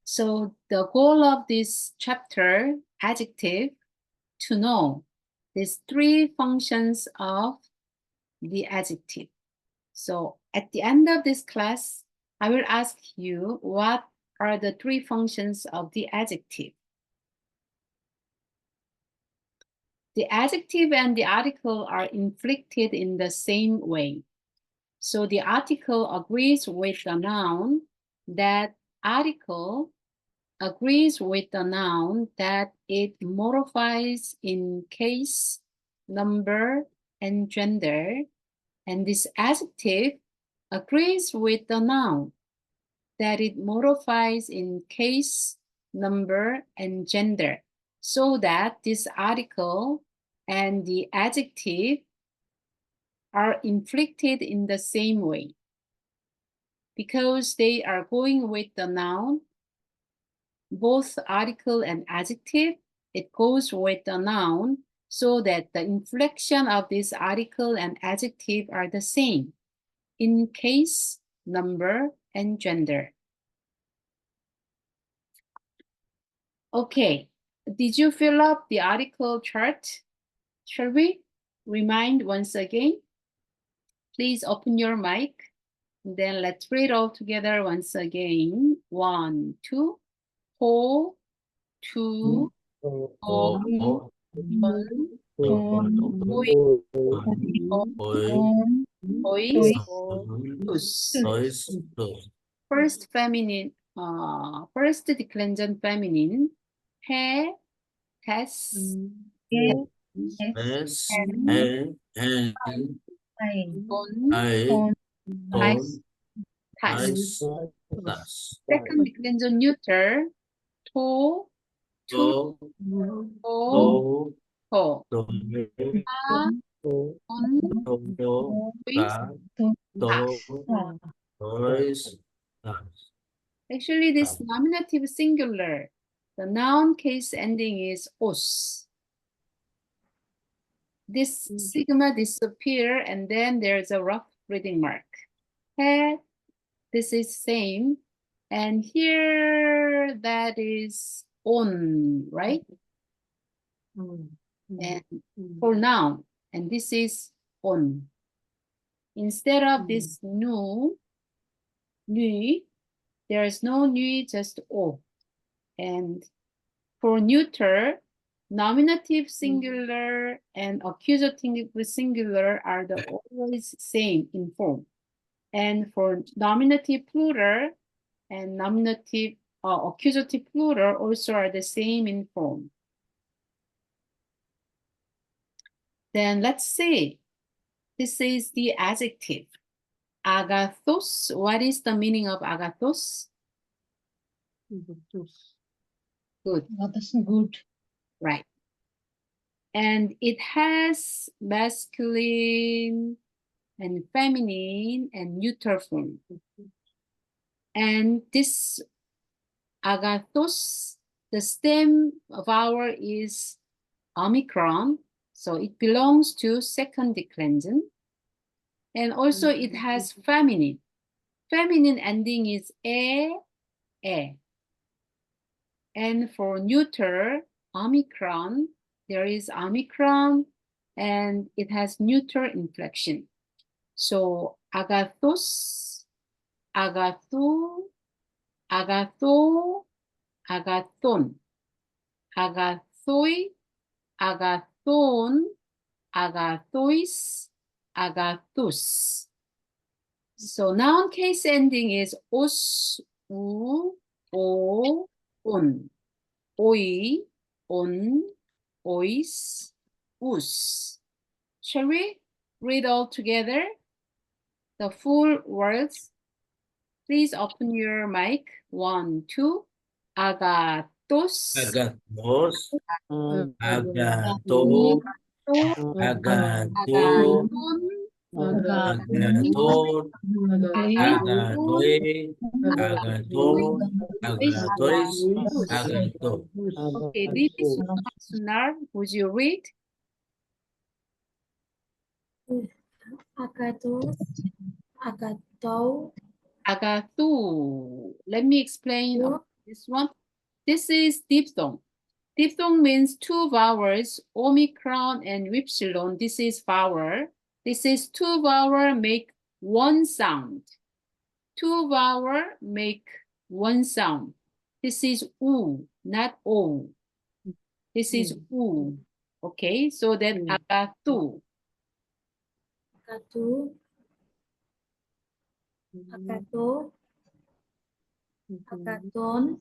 So the goal of this chapter, adjective, to know these three functions of the adjective. So at the end of this class, I will ask you what are the three functions of the adjective. The adjective and the article are inflected in the same way. So the article agrees with the noun. That article agrees with the noun that it modifies in case, number, and gender. And this adjective agrees with the noun that it modifies in case, number, and gender, so that this article and the adjective are inflected in the same way. Because they are going with the noun, both article and adjective, it goes with the noun, so that the inflection of this article and adjective are the same in case, number, and gender. Okay, did you fill up the article chart? Shall we remind once again? Please open your mic. Then let's read all together once again. 1, 2, 호, 투, 돈, 보이, 보이스, 투스. First feminine, first declension feminine, 해, has, Second declension neuter, 토, 투, 호, 호. 하, 보이스, Actually, this nominative singular, the noun case ending is os. This sigma disappear, and then there's a rough reading mark. Head, this is same. And here that is on, right? And for noun, and this is on. Instead of this nu, there is no nu, just o. And for neuter, nominative singular and accusative singular are the always same in form. And for nominative plural and nominative accusative plural also are the same in form. Then let's see. This is the adjective. Agathos. What is the meaning of agathos? Good. Good. Right. And it has masculine and feminine and neuter form. And this agathos, the stem vowel is omicron, so it belongs to second declension. And also it has feminine. Feminine ending is e. And for neuter, omicron, there is omicron, and it has neuter inflection. So agathos, agatho, agatho, agathon, agathoi, agathon, agathois, agathus. So noun case ending is os, u, o, on, oi, on, ois, us. Shall we read all together the full words? Please open your mic. 1, 2. Agathos. Agathos. Agathon. Agathon. Agathon. Okay, Bibi Sunar, would you read? Agathos. Agatho. Agathu. Let me explain This one. This is diphthong. Diphthong means two vowels, omicron and ypsilon. This is vowel. This is two vowel make one sound. Two vowel make one sound. This is u, not o. This is u. Okay, so then agatu. Agatu. Agato. Agaton.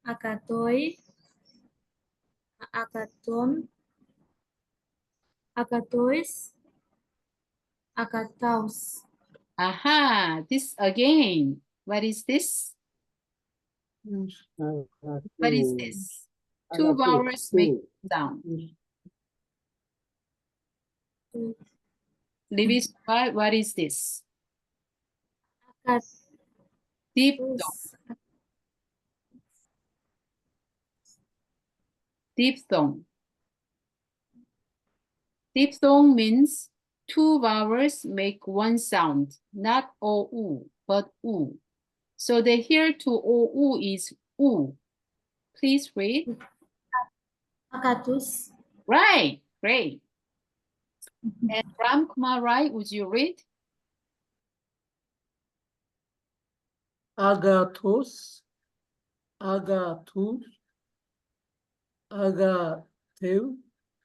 Agatoi. Agaton. Agatois. Agataus. Aha, this again. What is this? What is this? Two vowels make sound. Libis, what is this? Diphthong. Diphthong. Diphthong means two vowels make one sound, not ou, but u. So the here to ou is u. Please read. Agatus. Right, great. And Ram Kumar, right, would you read? Agathos, agathus, agathu.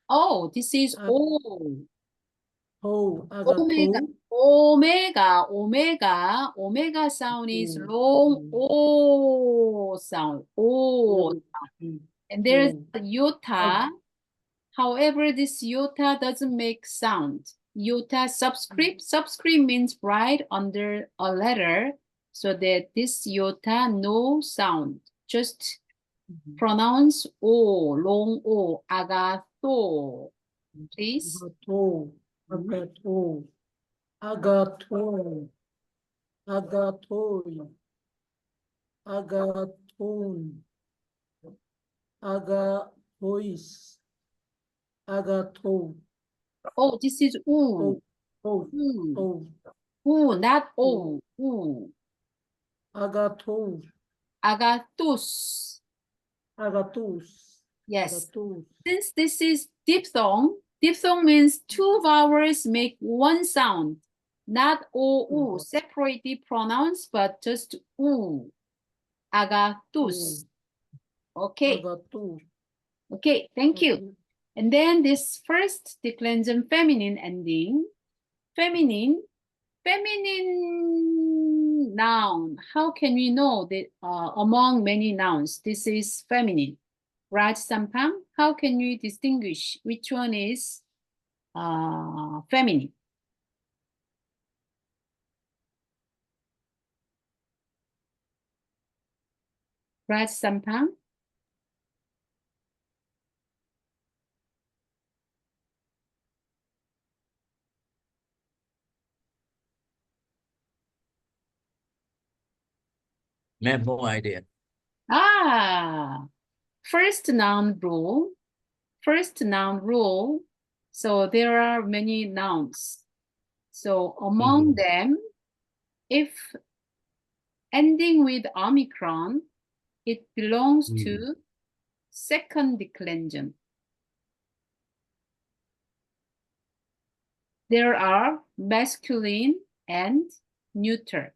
Oh, this is O. Oh, Omega, agatho. omega sound is long O sound, O. And there's iota. However, this iota doesn't make sound. Iota subscript. Subscript means right under a letter, so that this iota no sound. Just pronounce O, long O, agatho. Please. Agato, agato, agato, agaton, agatois, agato. Oh, this is U. Oh, Not O. U. agato, Agathus. agatus. Yes. Agatus. Since this is diphthong, diphthong means two vowels make one sound, not O, separately pronounced, but just U. Agathus. Okay. Agatus. Okay, thank you. And then this first declension feminine ending. Feminine noun. How can we know that among many nouns, this is feminine? Raj Sampang, how can we distinguish which one is feminine? Raj Sampang? I have no idea. First noun rule. First noun rule. So there are many nouns. So among them, if ending with omicron, it belongs to second declension. There are masculine and neuter.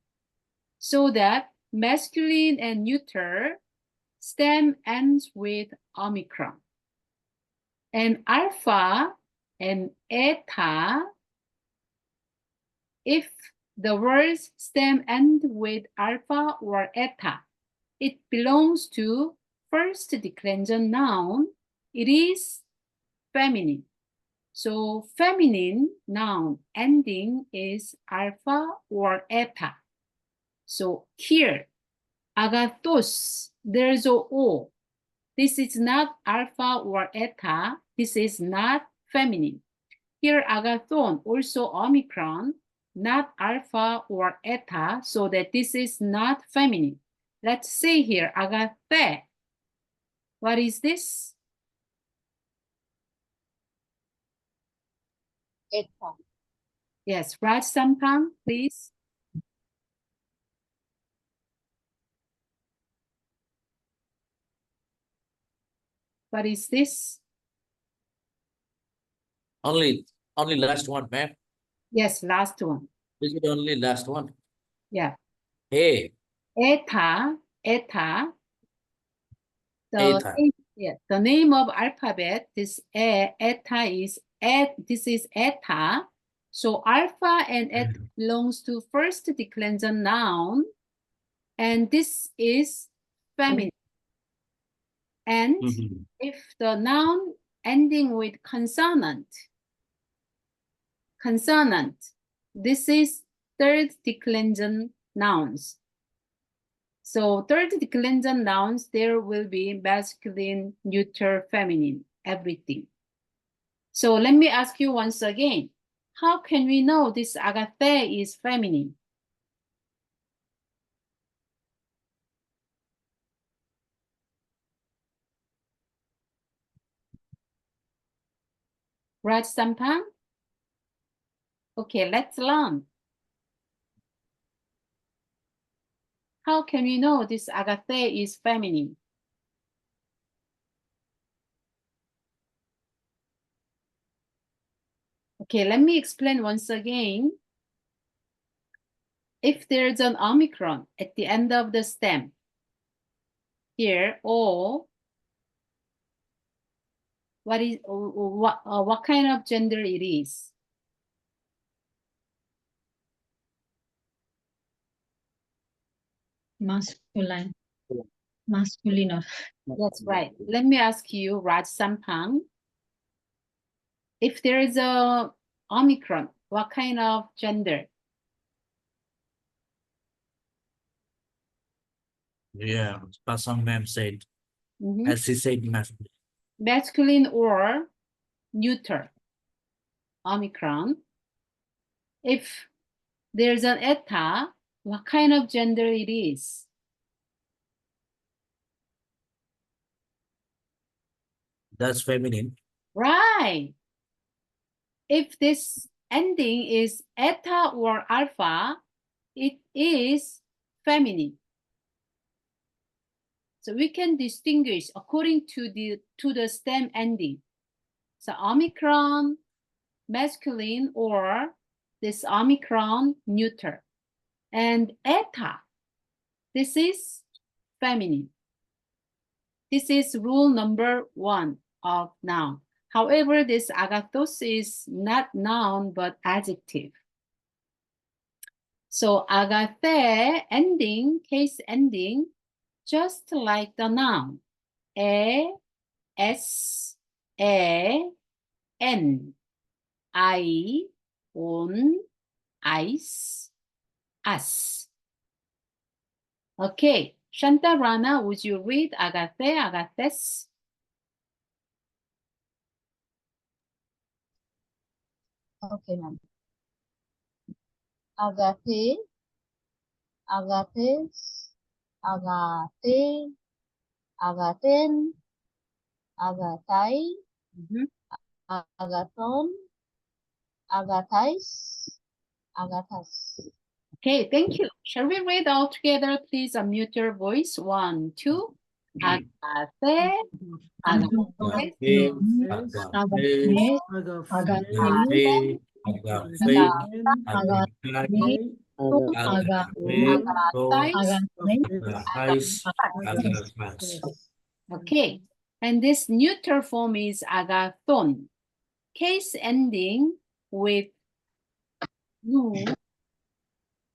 So that masculine and neuter stem ends with omicron. And alpha and eta, if the words stem end with alpha or eta, it belongs to first declension noun. It is feminine. So feminine noun ending is alpha or eta. So here, agathos, there's a O. This is not alpha or eta. This is not feminine. Here, agathon, also omicron, not alpha or eta, so that this is not feminine. Let's say here, agathe. What is this? Eta. Yes, Raj Sampang, please. What is this? Only last one, ma'am. Yes, last one. Is it only last one? Yeah. A. Eta. Eta. The name of alphabet. This eta is this is eta. So alpha and eta belongs to first declension noun, and this is feminine. And if the noun ending with consonant, this is third declension nouns. So third declension nouns, there will be masculine, neuter, feminine, everything. So let me ask you once again, how can we know this agathe is feminine? Raj Sampang? Okay, let's learn. How can we know this agathe is feminine? Okay, let me explain once again. If there's an omicron at the end of the stem, here, O, what kind of gender it is? Masculine. Masculine. That's right. Let me ask you, Raj Sampang. If there is a omicron, what kind of gender? Yeah, Pasang ma'am said, as she said, masculine. Masculine or neuter? Omicron. If there's an eta, what kind of gender it is? That's feminine. Right. If this ending is eta or alpha, it is feminine. So we can distinguish according to the stem ending. So omicron, masculine, or this omicron, neuter. And eta, this is feminine. This is rule number 1 of noun. However, this agathos is not noun, but adjective. So agathe ending, case ending, just like the noun. S, N, I, on, ice, us. Okay, Shanta Rana, would you read agathe, agathes? Okay, ma'am. Agathe, agathes, agathe, agathen, agathai, agathon, agathais, agathas. Okay, thank you. Shall we read all together? Please unmute your voice. 1, 2. Agathe, agathes, Okay, and this neuter form is agathon. Case ending with nu,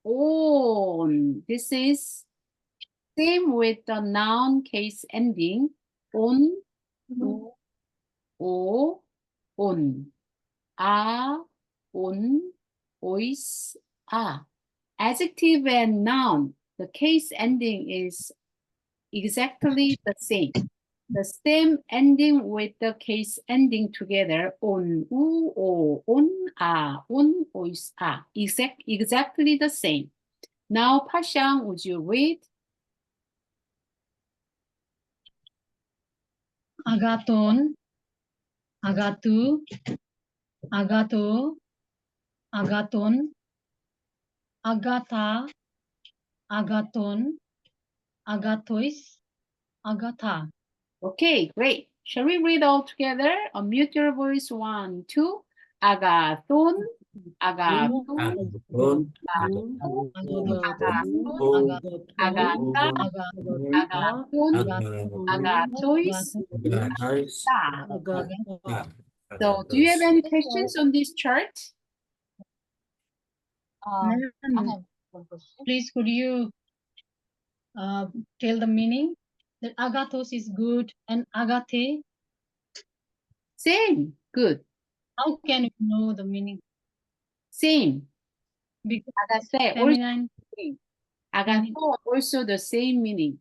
on. This is same with the noun case ending on, o, on, a, on, ois, a. Adjective and noun, the case ending is exactly the same. The stem ending with the case ending together, on, u, o, on, ois, a. Exactly the same. Now, Pashang, would you read? Agathon, agathu, agatho, agathon, agatha, agathon, agathois, agatha. Okay, great. Shall we read all together? Unmute your voice. 1, 2. 아가돈, 아가돈, Agathon, agathon, 아가타, 아가돈, 아가토이스, Agathis, 아가타. So, do you have any questions on this chart? Ma'am, I have one question. please could you tell the meaning? That agathos is good and agathe, Same. Good. how can you know the meaning? Same. Because Agate also feminine. same. Agato also the same meaning.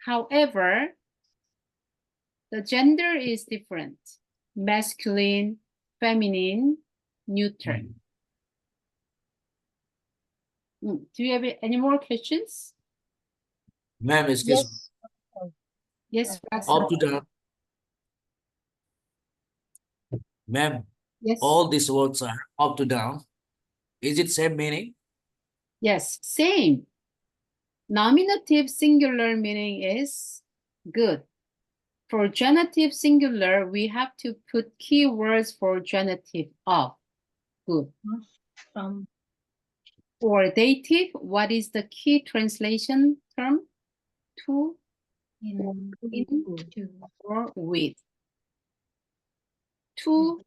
However, the gender is different. Masculine, feminine, neuter. Do you have any more questions? Ma'am, excuse me. Yes, Up to down. Ma'am, yes, all these words are up to down. Is it same meaning? yes, same. Nominative singular meaning is good. For genitive singular, we have to put keywords for genitive of good. From For dative, what is the key translation term? To, in to or with. To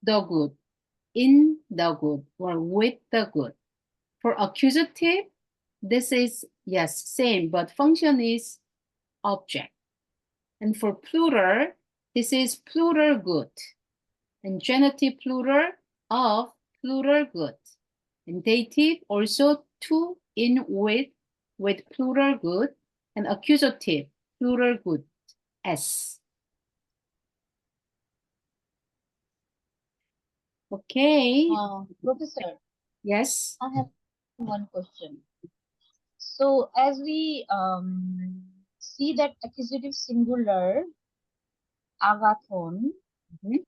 the good, in the good, or with the good. For accusative, this is, yes, same, but function is object. And for plural, this is plural good. And genitive plural of plural good. And dative also to, in, with plural good. And accusative, plural good, s. Okay. Professor, Yes. I have one question. So as we see that accusative singular agathon Mhm.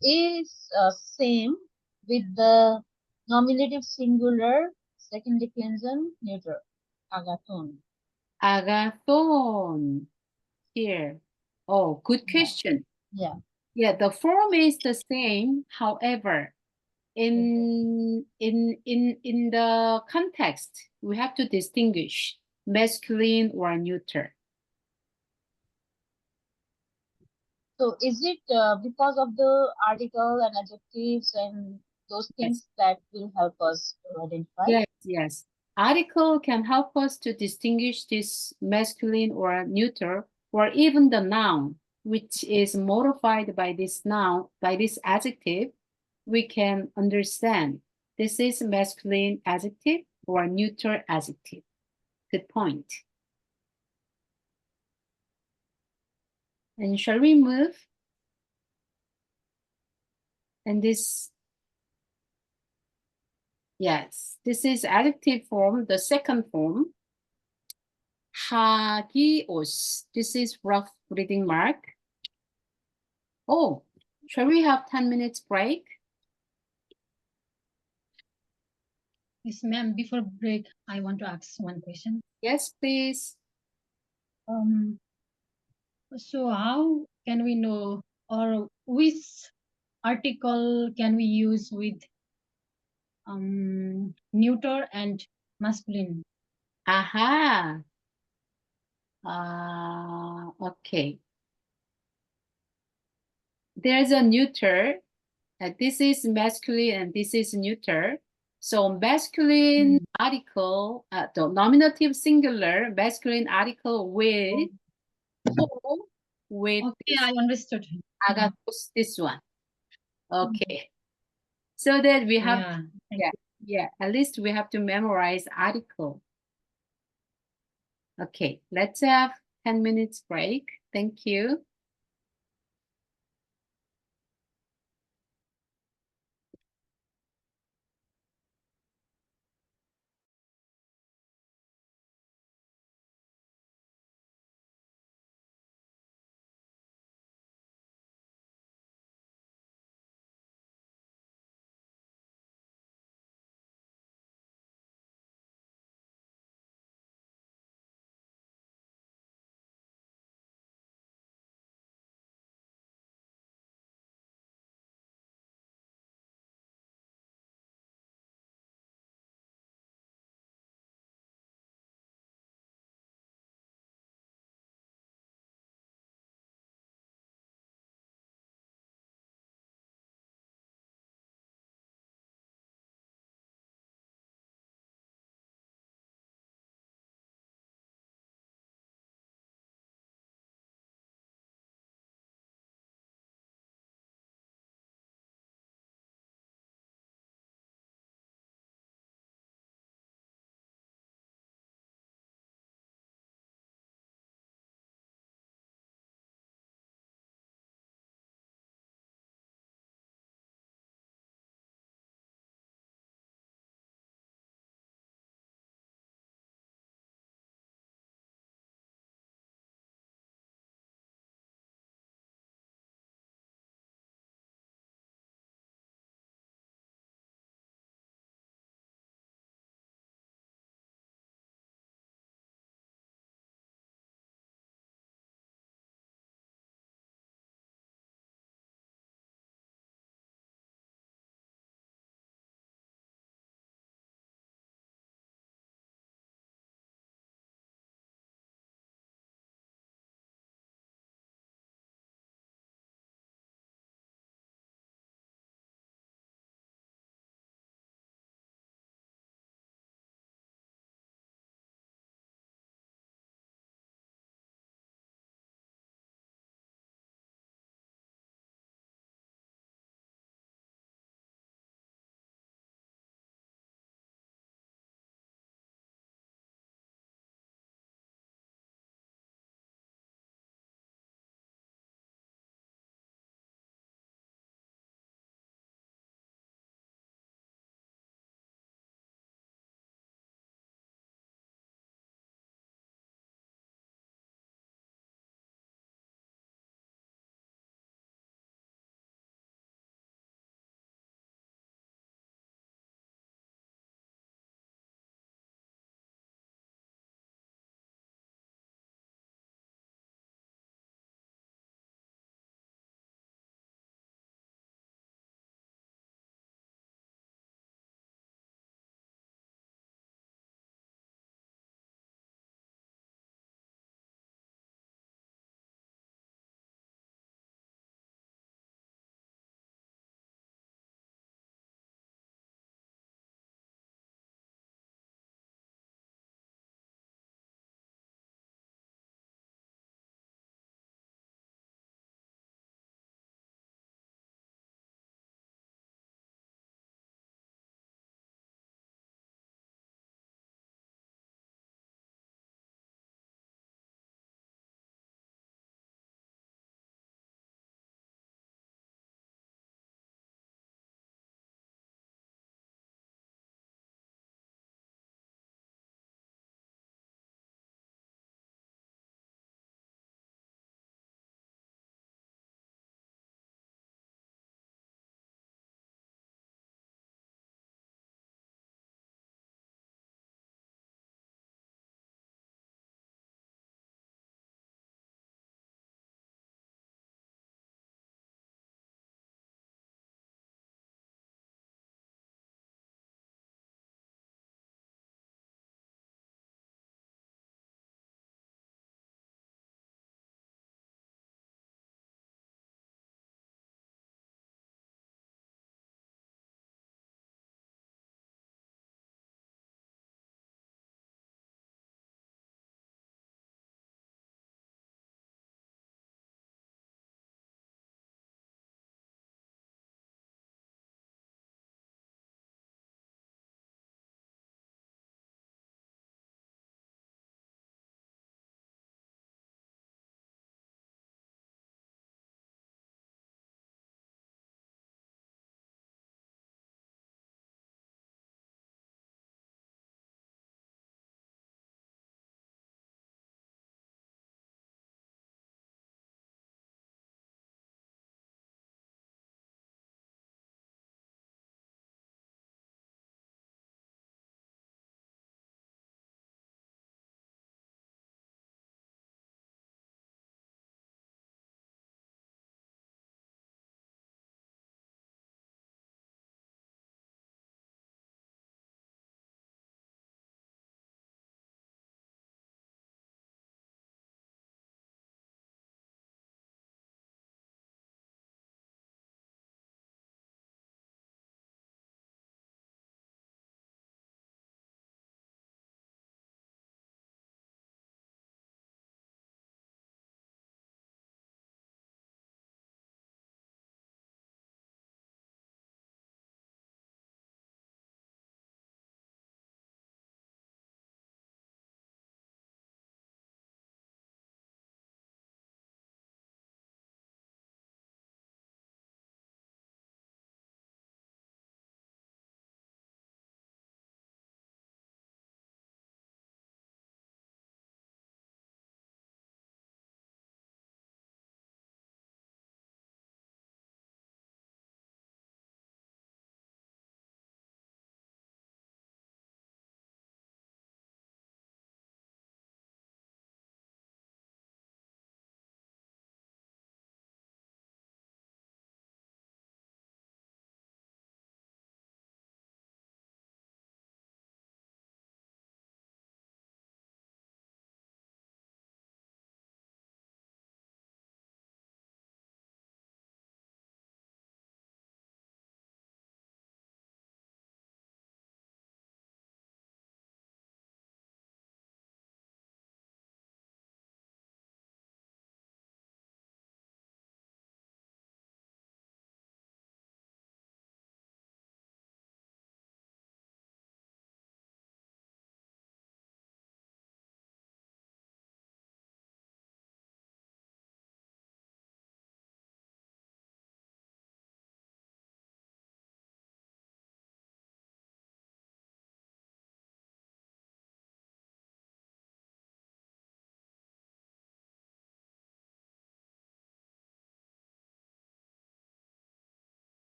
is same with the nominative singular second declension neuter agathon. Agathon. Here. Oh, good Yeah. question. Yeah. Yeah, the form is the same. However, in the context, we have to distinguish masculine or neuter. So is it because of the article and adjectives and those things that will help us to identify? Yes, yes. Article can help us to distinguish this masculine or neuter, or even the noun, which is modified by this noun, by this adjective. We can understand this is masculine adjective or neuter adjective. Good point. And shall we move? And this, yes, this is adjective form, the second form. 하기옷. This is rough reading mark. Oh, shall we have 10 minutes break? Yes, ma'am. Before break, I want to ask one question. Yes, please. So how can we know, or which article can we use with neuter and masculine? Aha. Okay. There's a neuter. This is masculine and this is neuter. So masculine article, the nominative singular, masculine article with whole, with Okay, I understood. agathos, this one. Okay. So that we have, Yeah. yeah, at least we have to memorize article. Okay, let's have 10 minutes break. Thank you.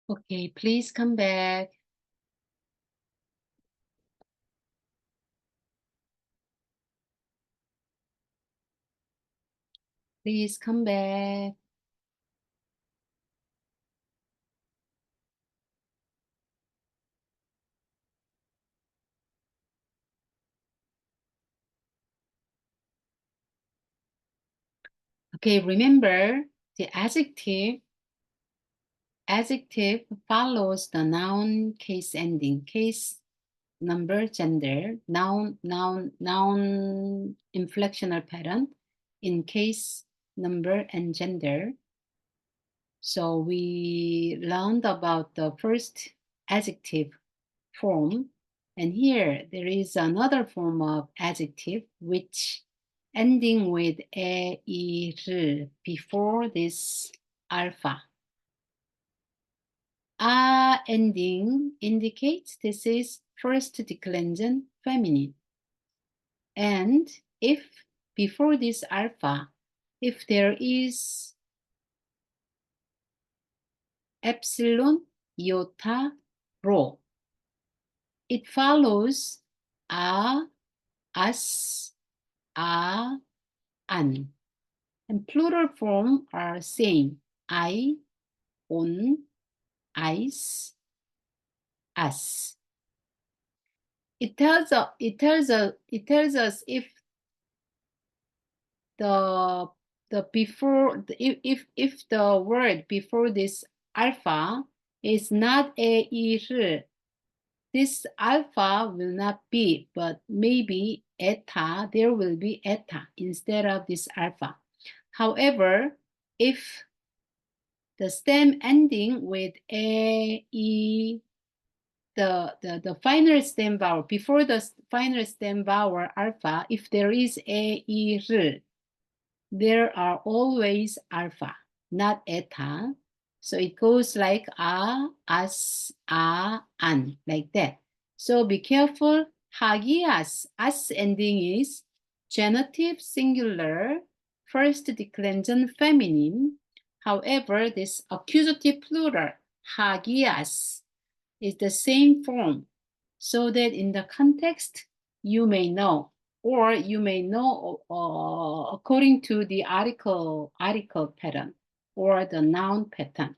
Okay, please come back. Please come back. Okay, remember the adjective follows the noun case ending, case, number, gender, noun inflectional pattern in case, number, and gender. So we learned about the first adjective form, and here there is another form of adjective which ending with e, r before this alpha. A ending indicates this is first declension feminine. And if before this alpha, if there is epsilon, iota, rho, it follows a, as, a, an. And plural form are same. I, on, ice, us. It tells us if the before if the word before this alpha is not a, ir, this alpha will not be, but maybe eta, there will be eta instead of this alpha. However, if the stem ending with a, e, the final stem vowel, before the final stem vowel alpha, if there is a, e, r, there are always alpha, not eta. So it goes like a, as, a, an, like that. So be careful. 하기야스, as ending is genitive singular, first declension feminine. However, this accusative plural, 하기야스, is the same form, so that in the context, you may know, or you may know according to the article pattern or the noun pattern.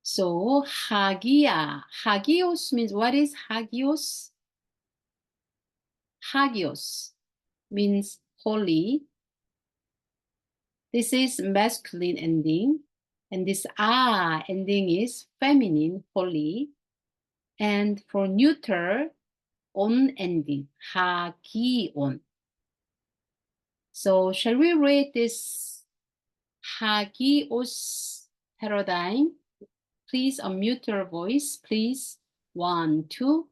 So hagia, hagios means, what is hagios? Hagios means holy. This is masculine ending, and this a ending is feminine, holy. And for neuter, on ending, 하기온. So shall we read this 하기오스 paradigm? Please unmute your voice, please. 1, 2.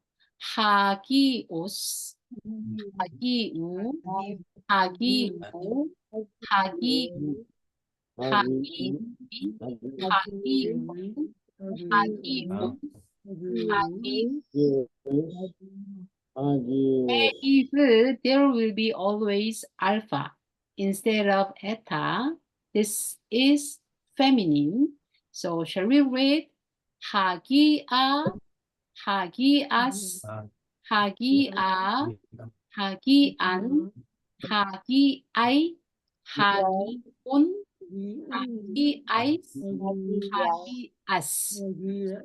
하기오스, 하기우, 하기오, 하기우, 하기이, 하기온, 하기온, 하기. If there will be always alpha instead of eta, this is feminine. So shall we read 하기아, 하기아스, 하기아, 하기안, 하기아이, 하기온, 하기아이스, 하기아스.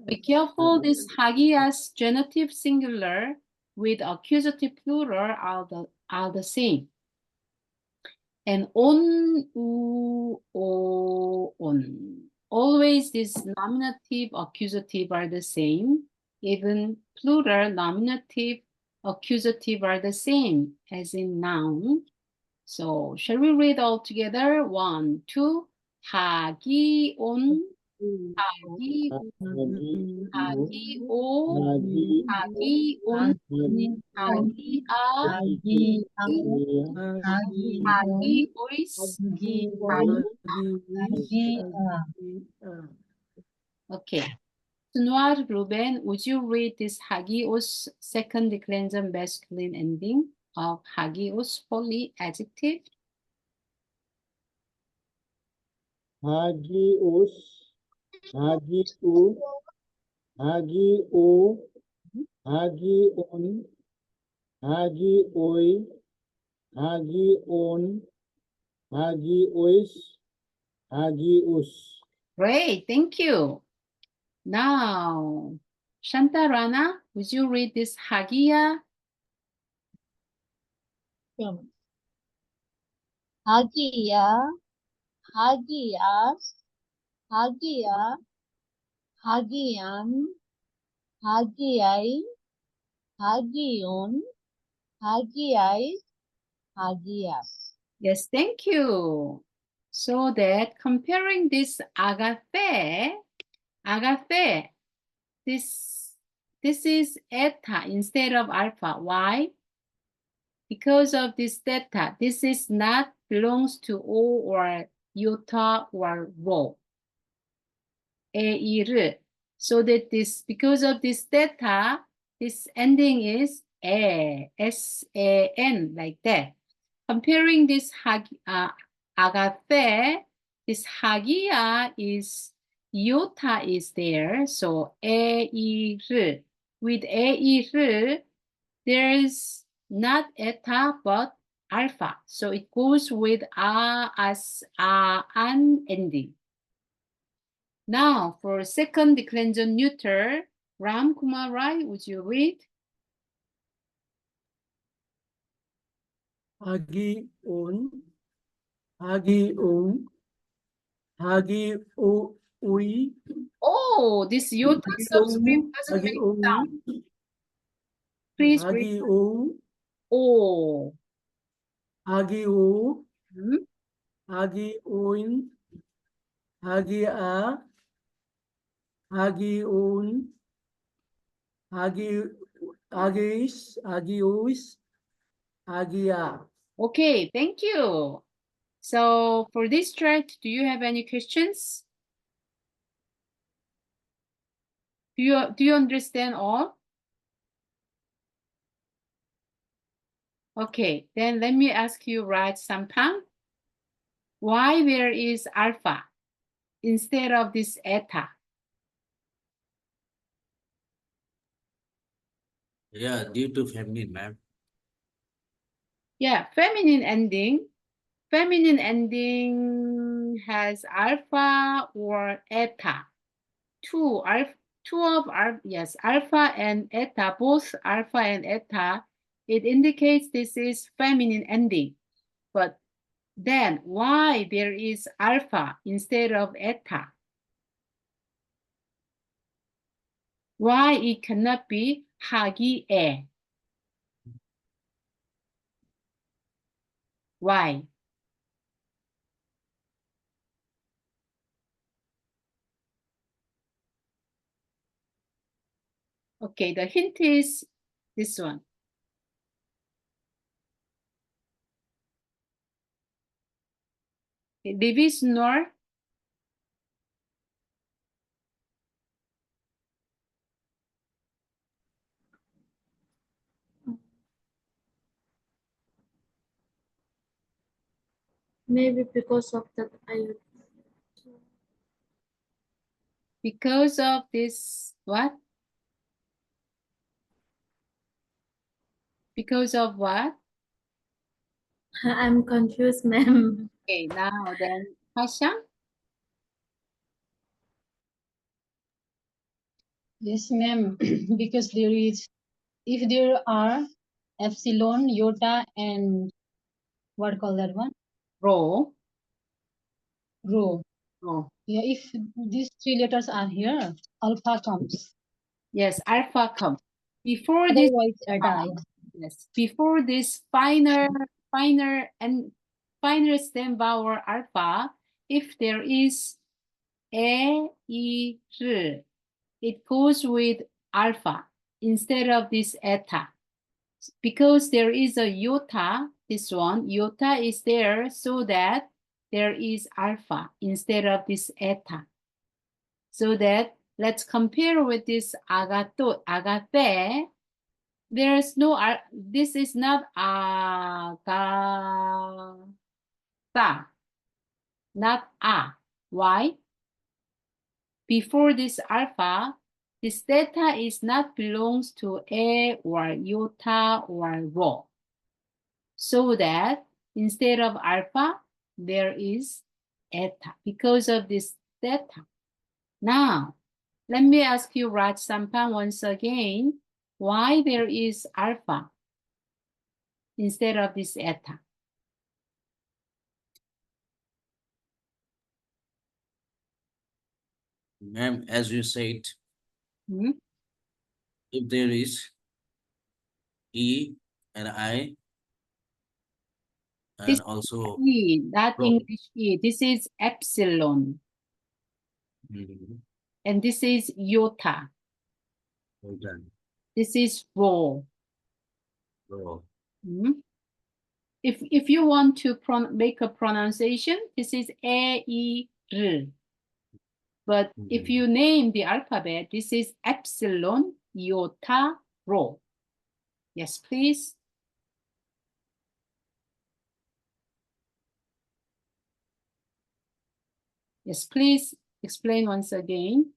Be careful, this hagias genitive singular with accusative plural are the same. And on, u, o, on. Always this nominative, accusative are the same. Even plural, nominative, accusative are the same as in noun. So shall we read all together? 1, 2. 하기온, 하기우, 하기오, 하기온, 하기아, 하기오이스, Okay. Noir Ruben, would you read this hagios second declension masculine ending of hagios holy adjective? Hagios Hagiu, hagiu, hagiun, hagioi, hagiun, hagiuis, hagius. Great, thank you. Now, Shantarana, would you read this Hagia? Hagia, Hagias, Hagia, Hagian, Hagiai, Hagion, Hagiais, Hagias. Yes, thank you. So that comparing this agape, this is eta instead of alpha. Why? Because of this theta, this is not belongs to O or iota or rho. 에이르. So that this, because of this theta, this ending is S-A-N, like that. Comparing this agape, this hagia is, iota is there. So 에이르. With 에이르, there is not eta, but alpha. So it goes with as an ending. Now, for second declension neuter, Ram Kumar Rai, would you read? Hagiun, hagiun, hagiui, Oh, this iota subscript doesn't make sound. Please read. hagiu, Oh. hagiu, Hmm? hagiuin, hagia, hagiun, hagius, hagia. Okay, thank you. So for this chart, do you have any questions? Do you understand all? Okay, then let me ask you, right, Sampang? Why there is alpha instead of this eta? Yeah, due to feminine, ma'am. Yeah, feminine ending. Feminine ending has alpha or eta. Two of alpha, yes, alpha and eta, both alpha and eta. It indicates this is feminine ending. But then why there is alpha instead of eta? Why it cannot be 하기에? Why? Okay, the hint is this one. Baby snore. Maybe because of that Because of this, what? Because of what? I'm confused, ma'am. Okay, now then, Hasha? Yes, ma'am. Because there is, if there are epsilon, iota, and what call that one? Rho. Rho. Oh, Yeah, if these three letters are here, alpha comes. yes, alpha comes. Before this, Otherwise, eta. yes, before this finer stem vowel alpha, if there is e, I, r, it goes with alpha instead of this eta. Because there is a iota, this one, iota is there so that there is alpha instead of this eta. So that let's compare with this agape. There's no, this is not agata, not a. Why? before this alpha, this theta is not belongs to a or iota or rho. So that instead of alpha, there is eta because of this theta. Now, let me ask you, Raj Sampan, once again, why there is alpha instead of this eta? Ma'am, as you said, Hmm? if there is E and I, This and also E, not rho. English E. This is epsilon, Mhm. and this is iota. Well done. This is rho. Rho. Hmm? If you want to make a pronunciation, this is A, E, R. But if you name the alphabet, this is epsilon, iota, rho. Yes, please. Yes, please explain once again.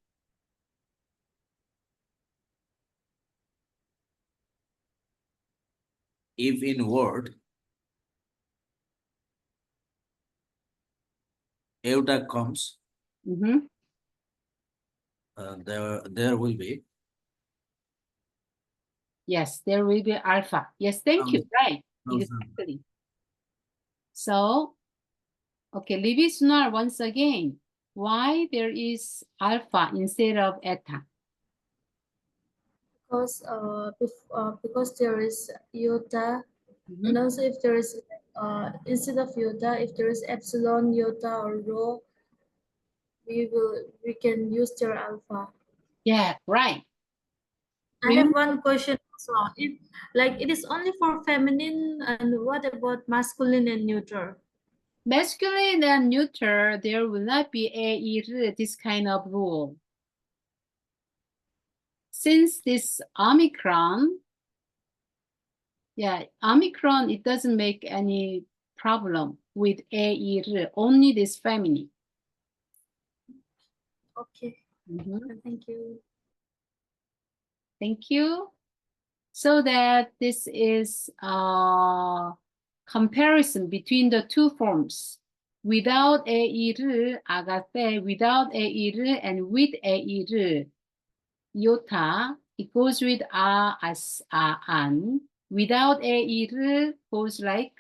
If in word, iota comes, Mhm. there will be. Yes, there will be alpha. Yes, thank you. Right, exactly. So, okay, Libby Sunar once again. Why there is alpha instead of eta? Because there is iota, and also if there is instead of iota, if there is epsilon, iota, or rho, we can use their alpha. Yeah, right. I have one question also. If like it is only for feminine, and what about masculine and neuter? Masculine and neuter, there will not be this kind of rule. Since this Omicron, yeah, Omicron, it doesn't make any problem with only this feminine. Okay. Thank you. Thank you. So that this is a comparison between the two forms. Without 에이를 아가세, without 에이를 and with 에이를 iota, it goes with a as a an. Without 에이를 goes like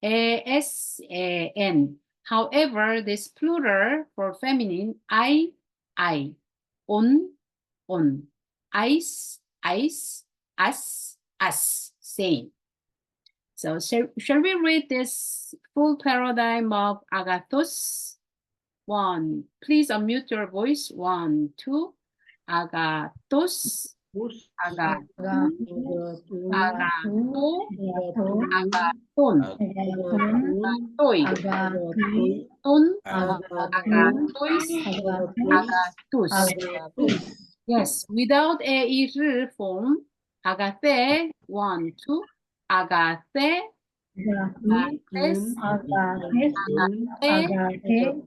as a n. However, this plural for feminine I, on, ice, us, same. So shall we read this full paradigm of agathos? One, please unmute your voice. 1, 2. Agathos, agathon, agathon, agathon, agathos. Yes, without a ir form, agathe, 1, 2, agathe, agates, agathe, agaten,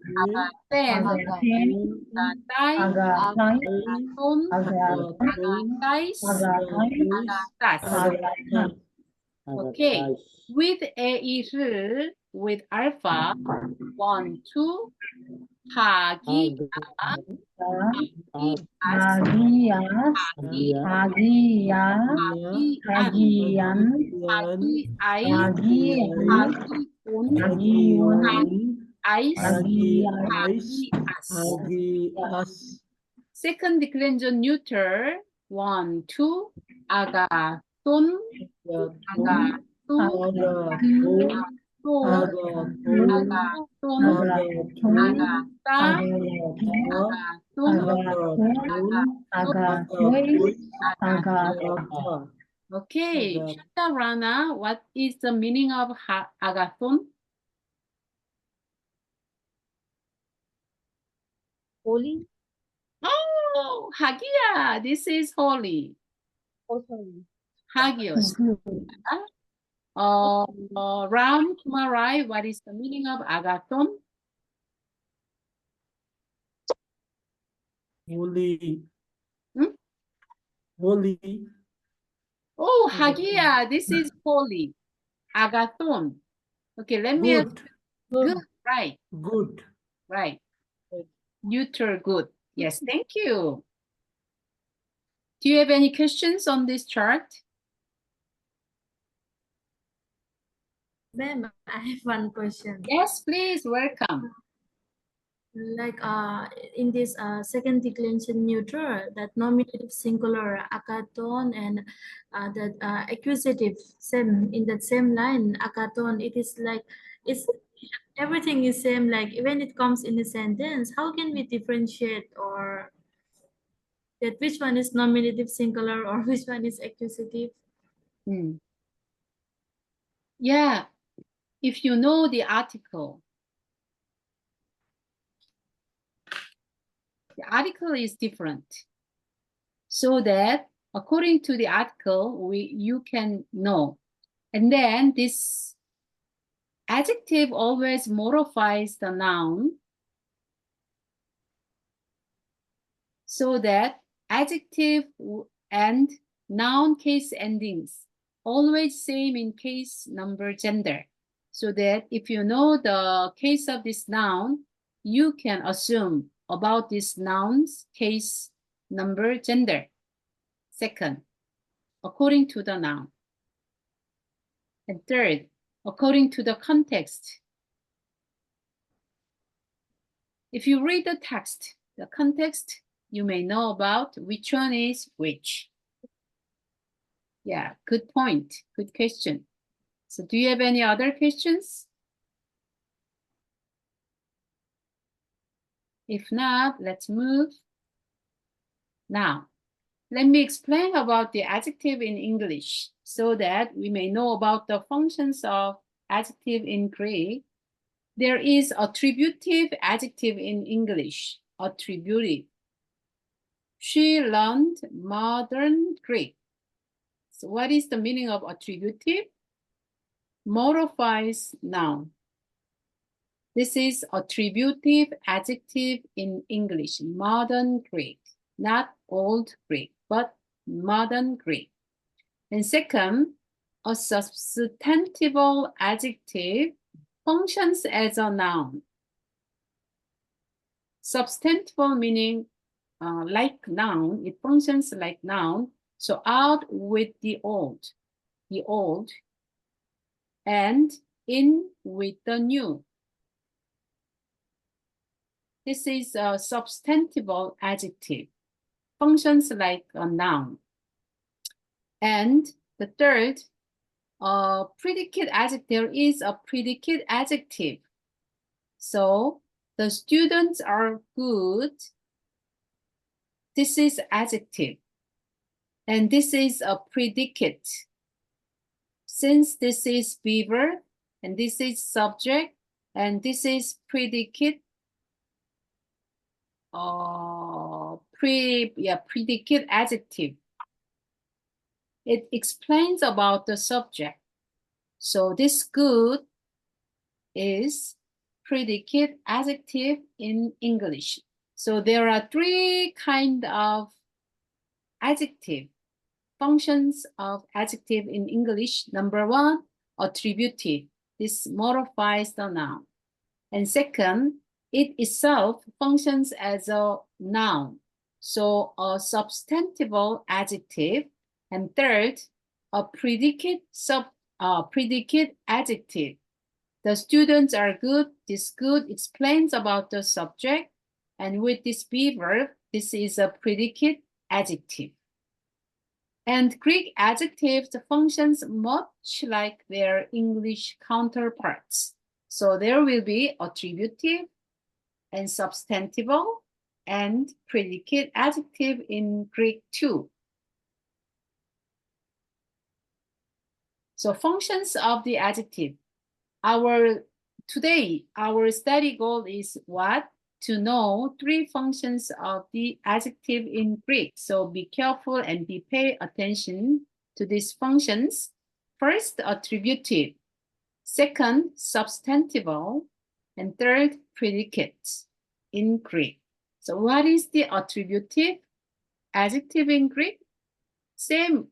agatai, agatais. Okay, with a ir, with alpha, 1, 2, hagi, Second declension neuter. 1, 2. Agathon, agathon, Okay, Shanta Rana, what is the meaning of agathon? Holy? Oh, Hagia, this is holy. Hagios. Ram, to my right, what is the meaning of agathon? holy, Hmm? holy, Oh, Hagia, this is holy. Agathon. Okay, let me good, good, right, good. right. Neuter, good. Yes, thank you. Do you have any questions on this chart? Ma'am, I have one question. Yes, please, welcome. Like in this second declension neutral, that nominative singular agathon and that accusative same in that same line agathon, it is like it's everything is same, like when it comes in a sentence, how can we differentiate or that which one is nominative singular or which one is accusative? Hmm. Yeah, if you know the article is different. So that according to the article, you can know. And then this adjective always modifies the noun so that adjective and noun case endings always same in case, number, gender. So that if you know the case of this noun, you can assume about this noun's case, number, gender. Second, according to the noun. And third, according to the context. If you read the text, the context, you may know about which one is which. Yeah, good point. Good question. So do you have any other questions? If not, let's move. Now, let me explain about the adjective in English so that we may know about the functions of adjective in Greek. There is attributive adjective in English, attributive. She learned modern Greek. So what is the meaning of attributive? Modifies noun. This is attributive adjective in English, modern Greek, not old Greek, but modern Greek. And second, a substantival adjective functions as a noun. Substantival meaning like noun, it functions like noun. So out with the old, and in with the new. This is a substantival adjective, functions like a noun. And the third, predicate adjective, there is a predicate adjective. So the students are good. This is adjective. And this is a predicate. Since this is beaver, and this is subject, and this is predicate, predicate adjective. It explains about the subject. So this good is predicate adjective in English. So there are three kinds of adjective, functions of adjective in English. Number one, attributive. This modifies the noun. And second, it itself functions as a noun. So a substantival adjective. And third, a predicate adjective. The students are good. This good explains about the subject. And with this be verb, this is a predicate adjective. And Greek adjectives functions much like their English counterparts. So there will be attributive and substantival and predicate adjective in Greek too. So functions of the adjective. Today, our study goal is what? To know three functions of the adjective in Greek. So be careful and pay attention to these functions. First, attributive. Second, substantival. And third, predicate in Greek. So what is the attributive adjective in Greek? Same.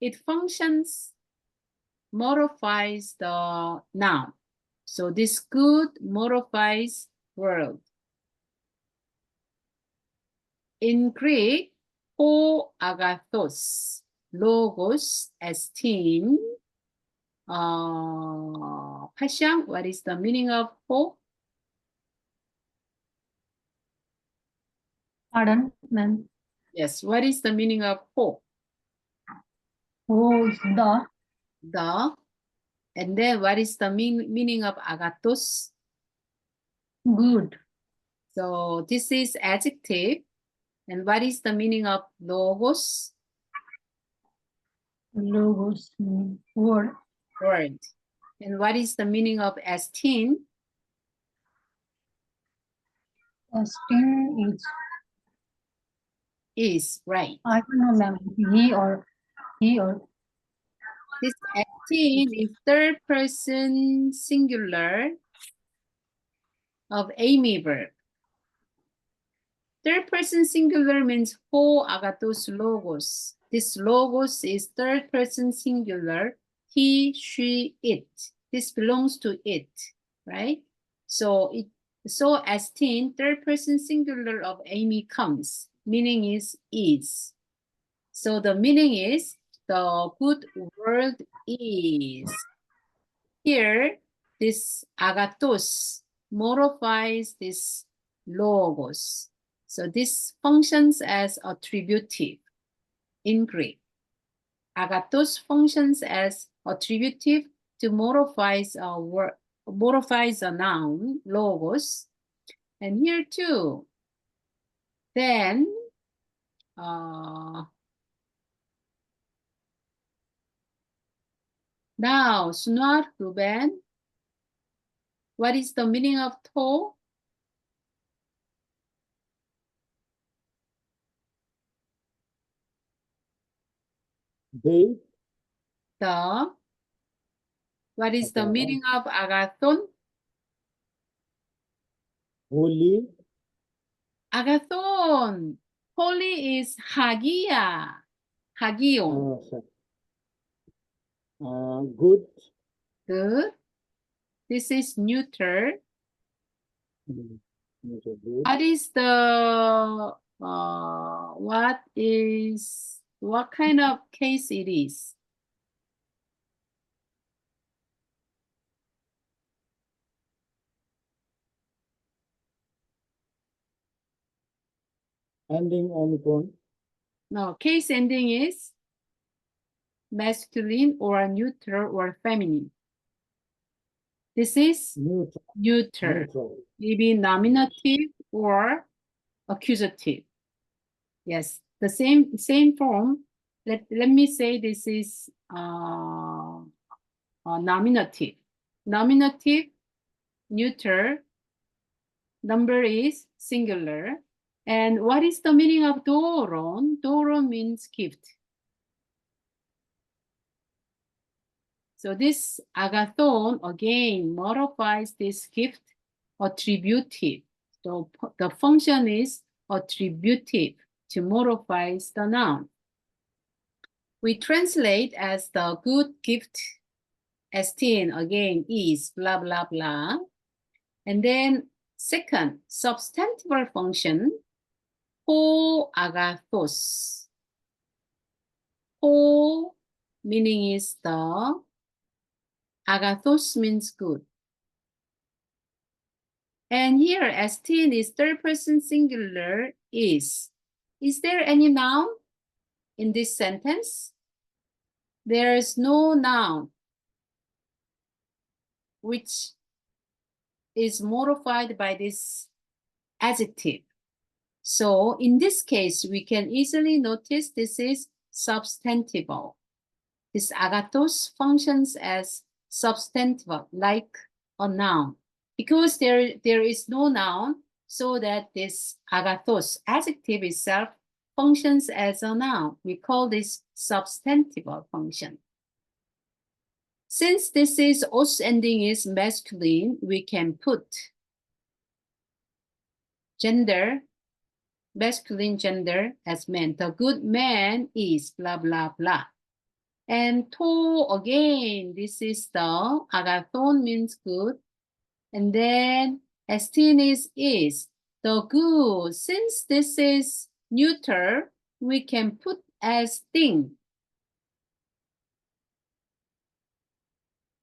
It functions, modifies the noun. So this good modifies world. In Greek, ho agathos, logos, esteem. Pashyang, what is the meaning of ho? Pardon, ma'am. Yes, what is the meaning of ho? Oh, the The. And then what is the meaning of agathos? good. So this is adjective. And what is the meaning of logos? Logos, word. Word. And what is the meaning of esteem? Esteem Is, right. I don't know, ma'am. He or This esteem is third person singular of Amy verb. Third person singular means ho agathos logos. This logos is third person singular, he, she, it. This belongs to it, right? So esteem, third person singular of Amy comes. Meaning is. So the meaning is the good world is. Here, this agathos modifies this logos. So this functions as attributive in Greek. Agathos functions as attributive to modifies a word, modifies a noun, logos. And here too. Then now, Sunwar, Ruben, what is the meaning of to? They. The. What is the Okay. meaning of agathon? Holy. Agathon. Holy is hagia. Hagion. Good. Good. This is neuter. What is the what kind of case it is? Ending on con. No, case ending is masculine or neuter or feminine. This is Neutral. neuter. Neutral. Maybe nominative or accusative. Yes, the same form. Let me say this is nominative. Nominative, neuter, number is singular. And what is the meaning of doron? Doron means gift. So this agathon again modifies this gift attributive. So the function is attributive to modify the noun. We translate as the good gift esteem again is blah blah blah. And then second, substantival function ho agathos. Ho meaning is the, agathos means good. And here esteem is third person singular is. Is there any noun in this sentence? There is no noun which is modified by this adjective. So in this case, we can easily notice this is substantival. This agathos functions as substantival, like a noun. Because there is no noun, so that this agathos adjective itself functions as a noun. We call this substantival function. Since this is os ending is masculine, we can put gender, masculine gender as man. The good man is blah, blah, blah. And to, again, this is the agathon means good. And then estinis is the good. Since this is neuter, we can put as thing.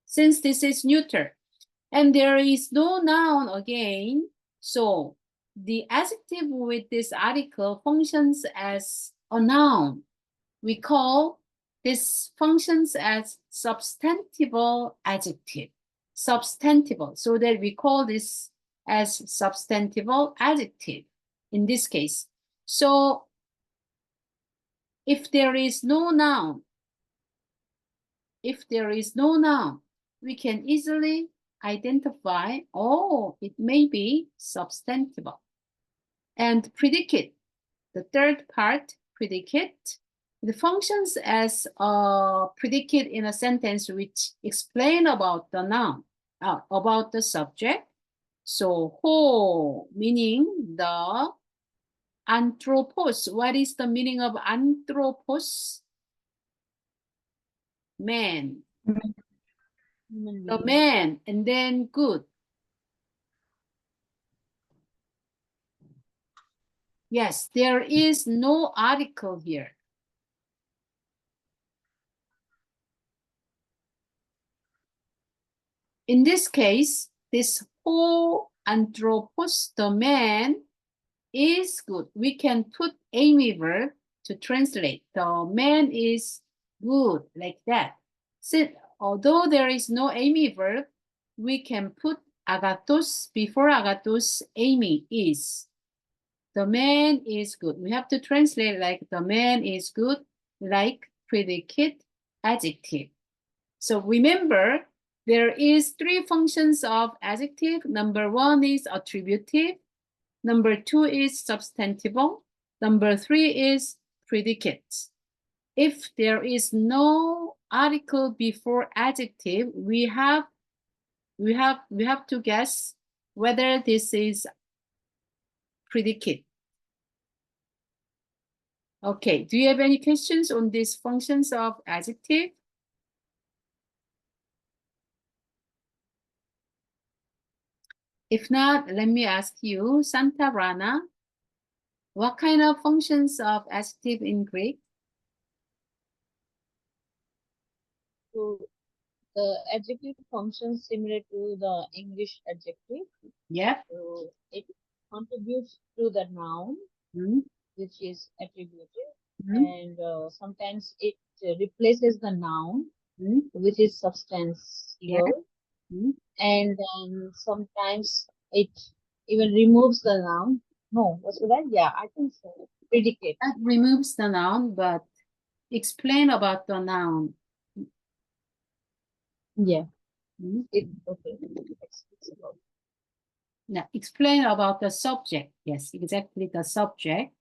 Since this is neuter. And there is no noun again. So the adjective with this article functions as a noun. We call this functions as substantival adjective. Substantival. So that we call this as substantival adjective in this case. So if there is no noun, we can easily identify, oh, it may be substantival. And predicate, the third part, predicate, it functions as a predicate in a sentence which explain about the noun, about the subject. So, ho, meaning the anthropos. What is the meaning of anthropos? Man. The man, and then good. Yes, there is no article here. In this case, this whole anthropos, the man, is good. We can put Amy verb to translate. The man is good, like that. So, although there is no Amy verb, we can put agathos before agathos, Amy is. The man is good. We have to translate like the man is good, like predicate adjective. So remember, there is three functions of adjective. Number one is attributive. Number two is substantival. Number three is predicate. If there is no article before adjective, we have to guess whether this is predicate. Okay, do you have any questions on these functions of adjective? If not, let me ask you, Santa Rana, what kind of functions of adjective in Greek? So the adjective functions similar to the English adjective. Yep. So it contributes to the noun, which is attributive, and sometimes it replaces the noun, which is substantial, and then sometimes it even removes the noun. No, what's that? Yeah, I think so. Predicate. That removes the noun, but explain about the noun. Yeah. Okay. About. Now, explain about the subject. Yes, exactly the subject.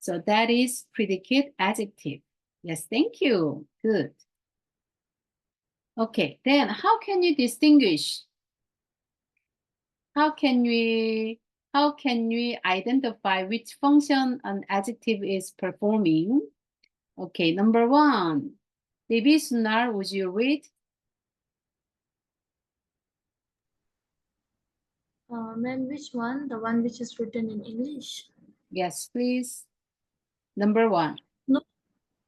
So that is predicate adjective. Yes, thank you. Good. Okay, then how can you distinguish? How can we identify which function an adjective is performing? Okay, number one. Baby Sunar, would you read? Ma'am, which one? The one which is written in English? Yes, please. Number one.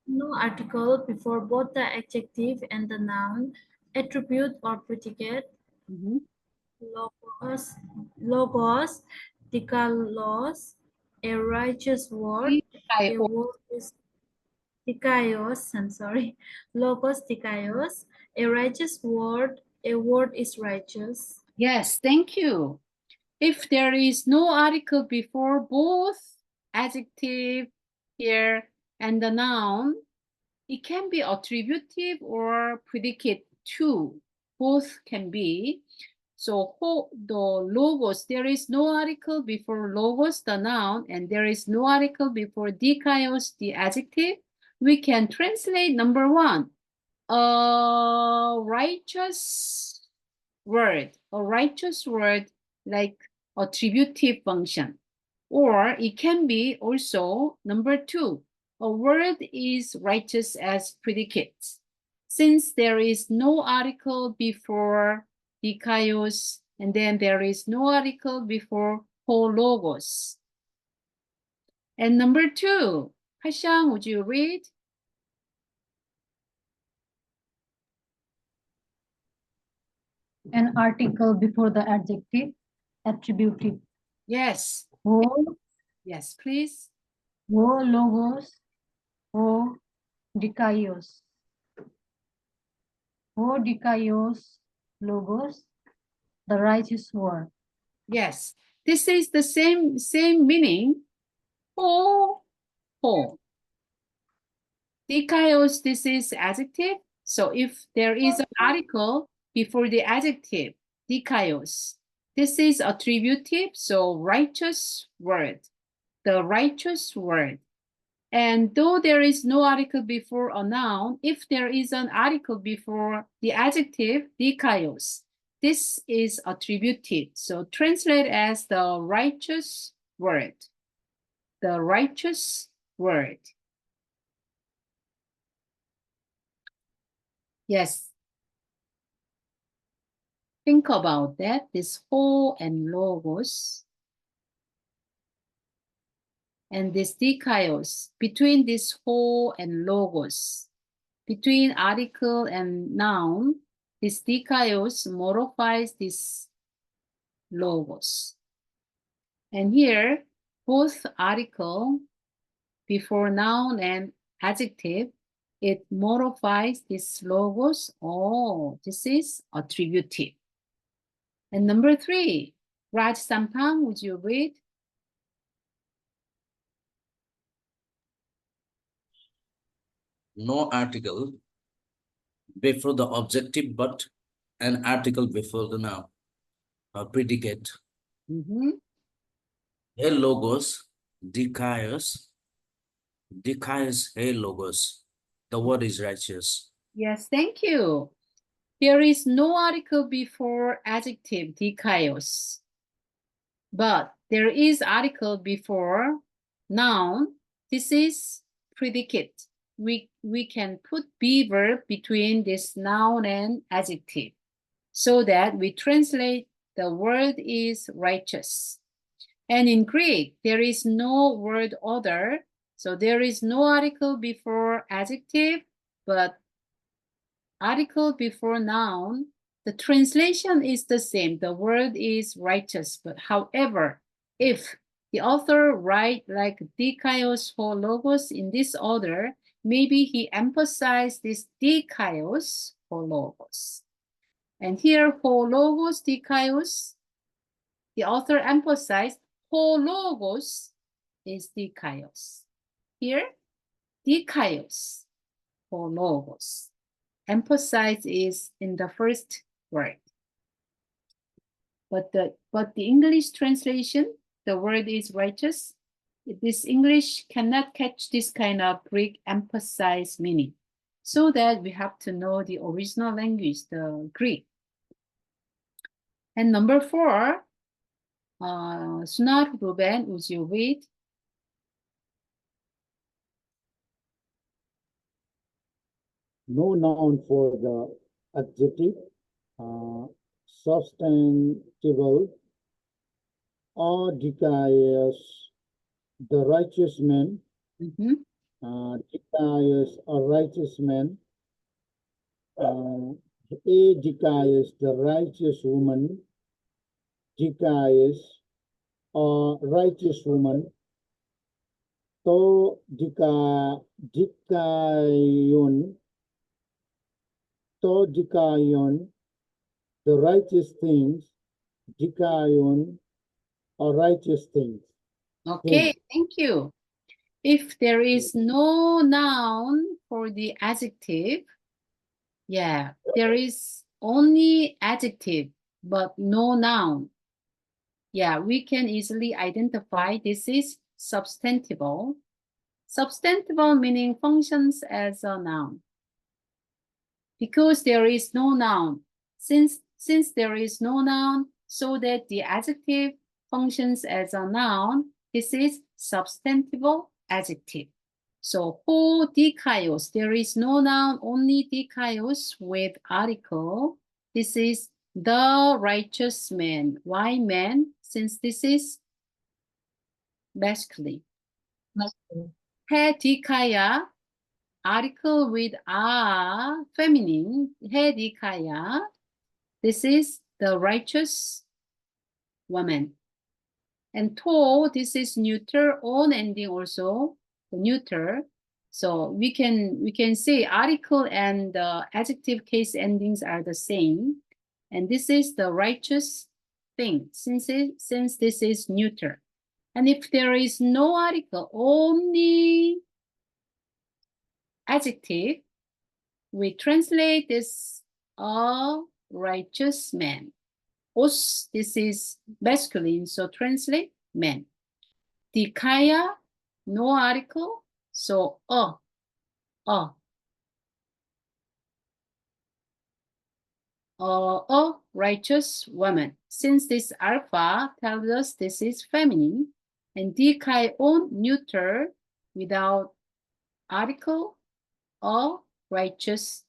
No article before both the adjective and the noun, attribute or predicate. Logos, dikalos, a righteous word. A word is dikaios, I'm sorry. Logos, dikaios, a righteous word. A word is righteous. Yes, thank you. If there is no article before both adjective here and the noun, it can be attributive or predicate too. Both can be. So the logos, there is no article before logos, the noun, and there is no article before dikaios, the adjective. We can translate number one, a righteous word like attributive function. Or it can be also number 2. A word is righteous as predicate. Since there is no article before dikaios, and then there is no article before ho logos. And number 2, Haishang, would you read? An article before the adjective, attributive. Yes. Ho, Yes, please. ho logos, ho dikaios. Ho dikaios logos, the righteous word. Yes. This is the same meaning. Ho. Dikaios, this is adjective. So if there is an article before the adjective, dikaios, this is attributive, so righteous word, the righteous word. And though there is no article before a noun, if there is an article before the adjective, dikaios, this is attributive. So translate as the righteous word, the righteous word. Yes. Think about that, this ho and logos and this dikaios, between this ho and logos, between article and noun, this dikaios modifies this logos. And here, both article before noun and adjective, it modifies this logos. Oh, this is attributive. And number 3, Raj Sampang, would you read? No article before the objective, but an article before the noun, a predicate. Hey logos, dikaios, hey logos. The word is righteous. Yes, thank you. There is no article before adjective dikaios, but there is article before noun. This is predicate. We can put be verb between this noun and adjective so that we translate the word is righteous. And in Greek, there is no word order. So there is no article before adjective, but article before noun. The translation is the same. The word is righteous. But however, if the author write like dikaios ho logos in this order, maybe he emphasized this dikaios ho logos. And here ho logos dikaios, the author emphasized ho logos is dikaios. Here, dikaios ho logos. Emphasize is in the first word. But the English translation, the word is righteous. This English cannot catch this kind of Greek emphasize meaning. So that we have to know the original language, the Greek. And number 4, Sunat Ruben, would you read? No noun for the adjective, substantival, or dikaios, the righteous man, dikaios, a righteous man, a dikaios, the righteous woman, dikaios, a righteous woman, to dikaion, the righteous things, dikaion, or righteous things. Okay, thank you. If there is no noun for the adjective, yeah, there is only adjective, but no noun. Yeah, we can easily identify this is substantival. Substantival meaning functions as a noun. Because there is no noun. Since there is no noun, so that the adjective functions as a noun, This is substantival adjective. So ho dikaios, there is no noun, only dikaios with article. This is the righteous man. Why man? Since this is masculine. He dikaya, article with a, feminine. He dikaya. This is the righteous woman. And to, this is neuter, on ending also, the neuter. So we can say article and the adjective case endings are the same. And this is the righteous thing, since this is neuter. And if there is no article, only adjective, we translate this a righteous man. Os, this is masculine, so translate man. Dikaya, no article, so a righteous woman. Since this alpha tells us this is feminine, and dikai on neuter without article, a righteous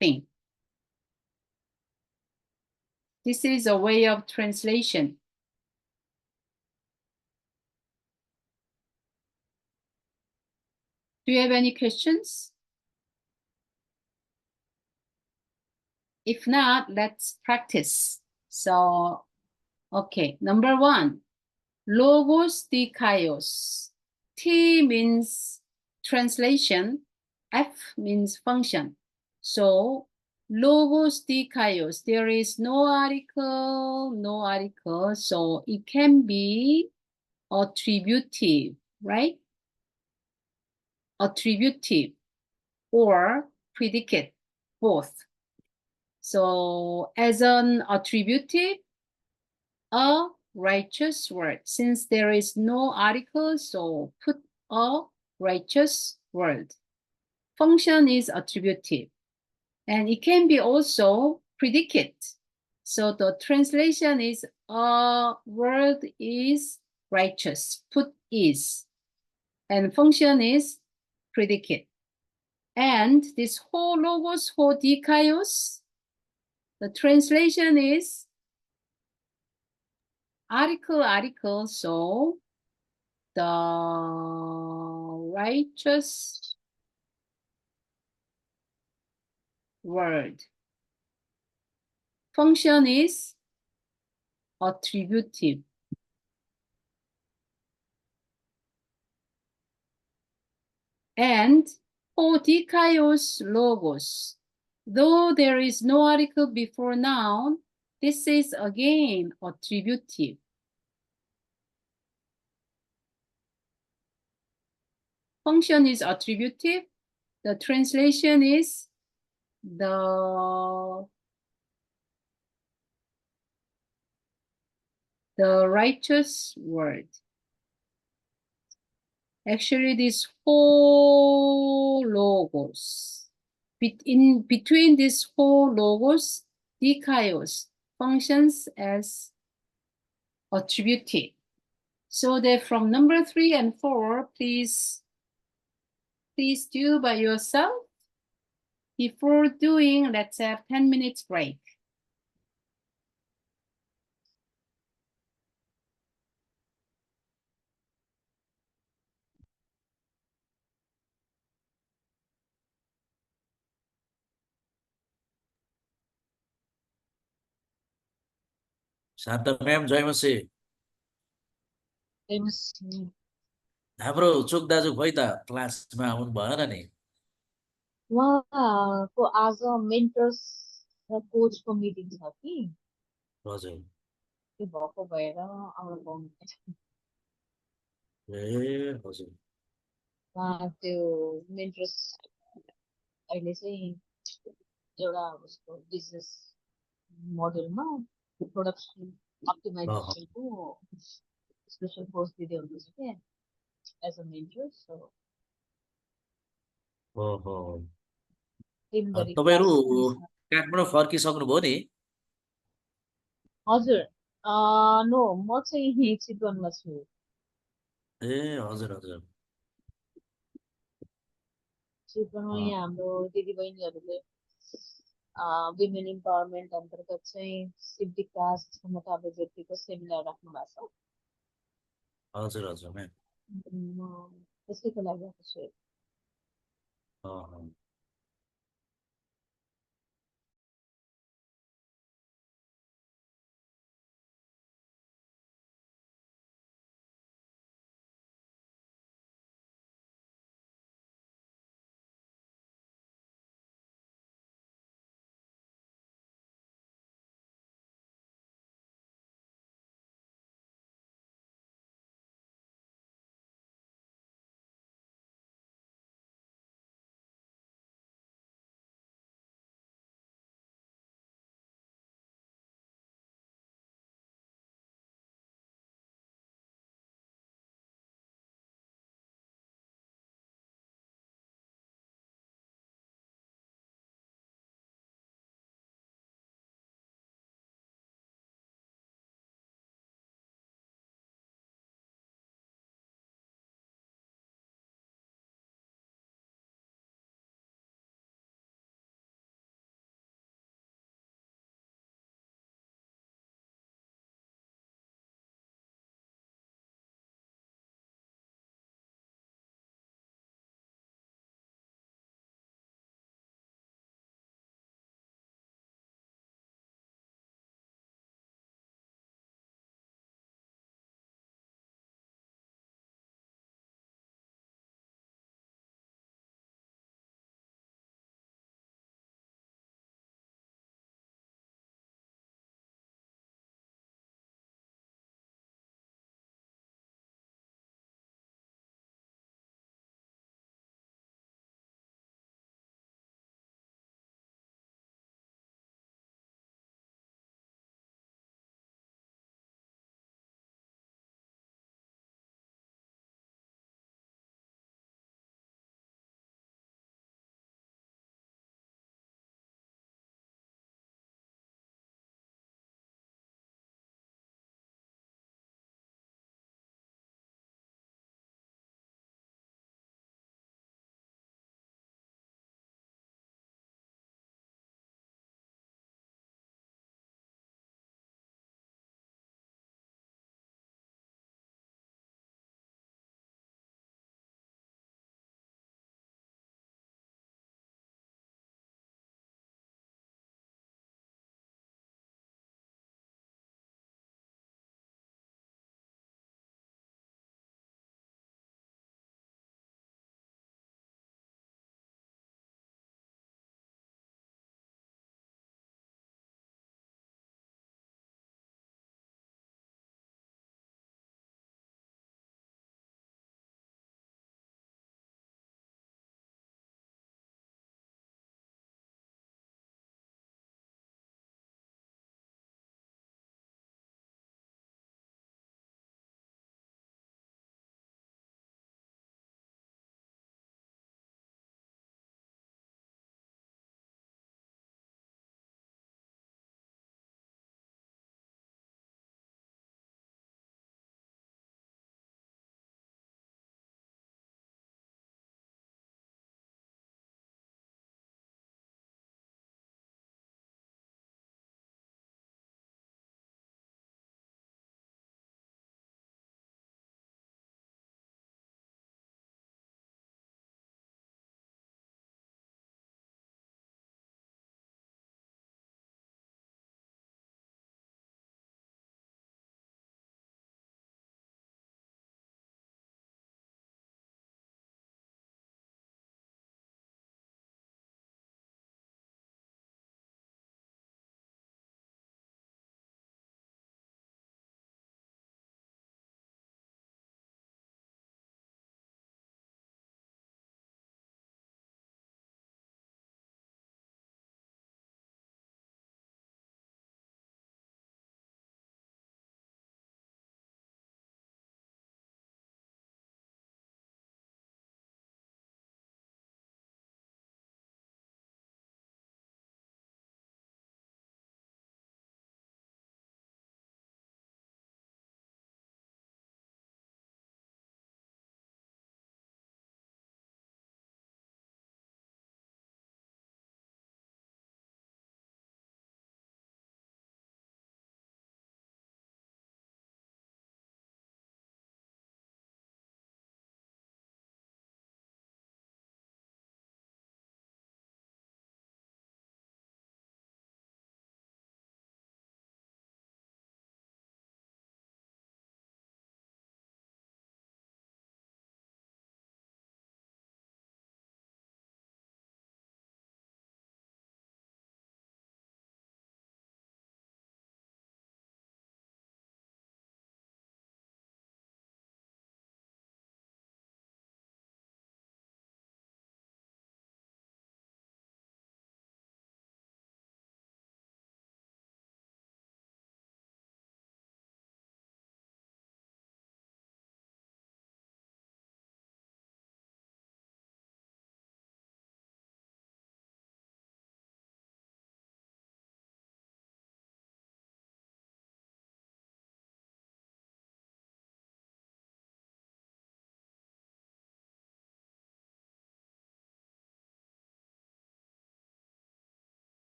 thing. This is a way of translation. Do you have any questions? If not, let's practice. So, okay, number 1, logos dikaios. T means translation, F means function. So, logos dikaios, there is no article, so it can be attributive, right? Attributive or predicate, both. So as an attributive, a righteous word. Since there is no article, so put a righteous word. Function is attributive. And it can be also predicate. So the translation is a word is righteous, put is. And function is predicate. And this whole logos, ho dikaios, the translation is article, so the righteous word. Function is attributive. And ho dikaios logos. Though there is no article before noun, this is again attributive. Function is attributive. The translation is the righteous word. Actually, this whole logos, between this whole logos, dikaios functions as attributive. So that from number 3 and 4, please do by yourself. Before doing, let's have 10 minutes break. Shanta ma'am जयमसी हाम्रो चोक दाजु खोइ त क्लासमा आउनु भएन नि उहाँको आज मेन्टर्स र कोचको मिटिङ छ कि हजुर त्यो भएको भएर आउनु पाउनु ए हजुर उहाँ त्यो मेन्टर्स अहिले चाहिँ एउटा उसको बिजनेस मोडलमा प्रोडक्सन अप्टिमाइजेसनको स्पेसल कोर्स दिँदै हुनुहुन्छ क्या एज अ मेन्टर सो ओहो दिनभरि तपाईहरु काठमाडौँ फर्किसक्नुभयो नि हजुर नो म चाहिँ चितवनमा छु ए हजुर हजुर त्यो पनि अँ, हाम्रो दिदीबहिनीहरूले विमेन इम्पावरमेन्ट अन्तर्गत चाहिँ सिप विकास क्षमता अभिव्यक्तिको सेमिनार राख्नु भएको हजुर हजुर म्याम छ म त्यसैको लागि आएको छु अँ,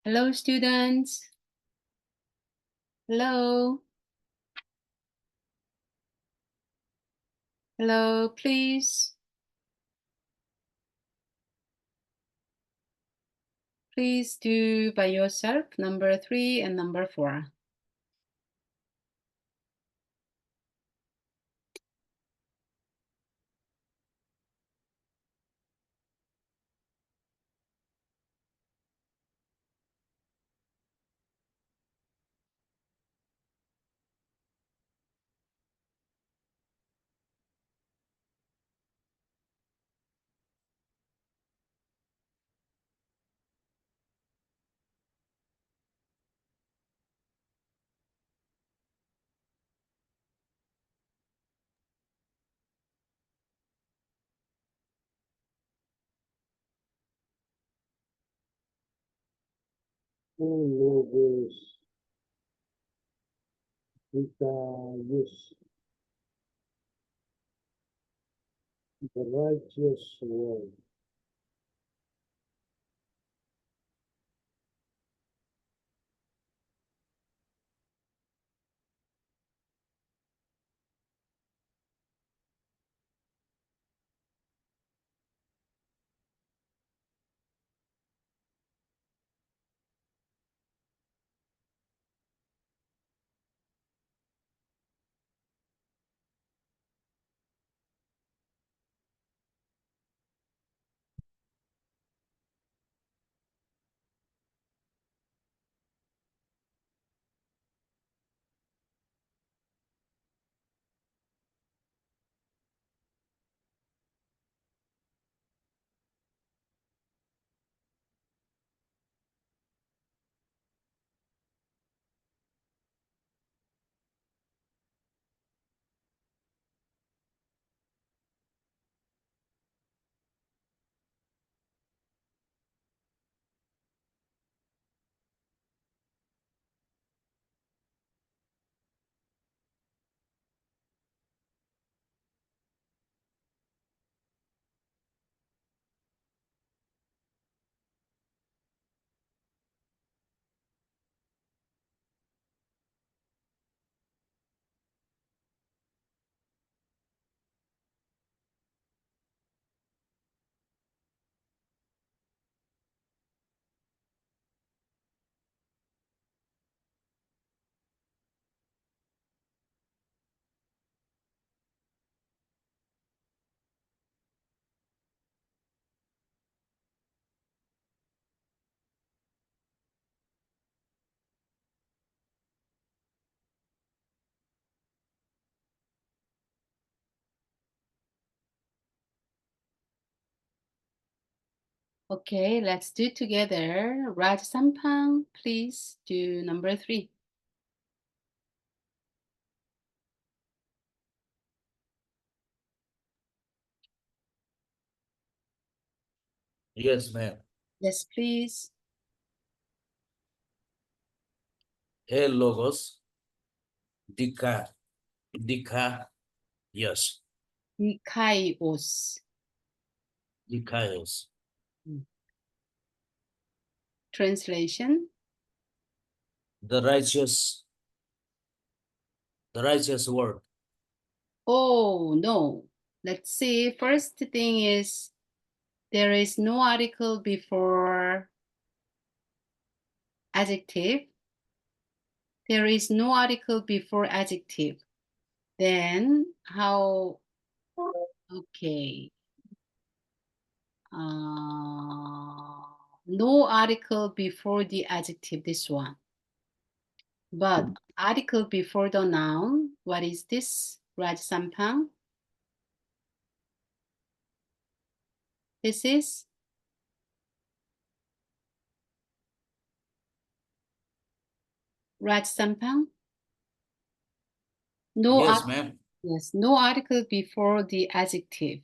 Hello, students. Hello. Hello, please. Please do by yourself number 3 and number 4. Logos. Dikaios. The righteous word. Okay, let's do together. Raj Sampang, please do number 3. Yes, ma'am. Yes, please. Hey, logos. Dika. Yes. Dikaios. Dikaios. Translation. The righteous word. Oh, no. Let's see. First thing is there is no article before adjective. There is no article before adjective. Then how? Okay. No article before the adjective, this one. But article before the noun, what is this, Raj Sampang? This is Raj Sampang? No, Yes, ma'am. yes, no article before the adjective.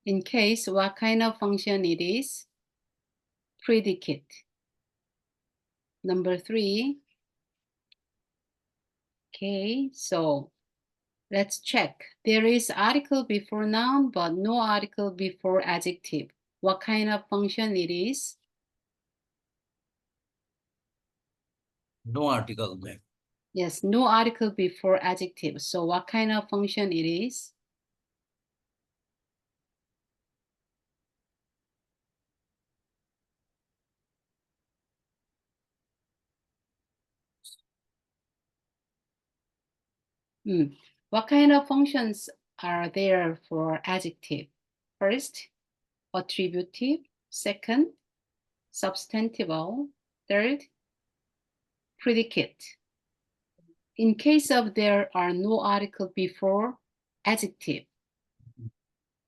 In case, what kind of function it is? Predicate. Number 3. Okay, so let's check. There is article before noun, but no article before adjective. What kind of function it is? No article there. Yes, no article before adjective. So what kind of function it is? What kind of functions are there for adjective? First, attributive. Second, substantival. Third, predicate. In case of there are no article before adjective,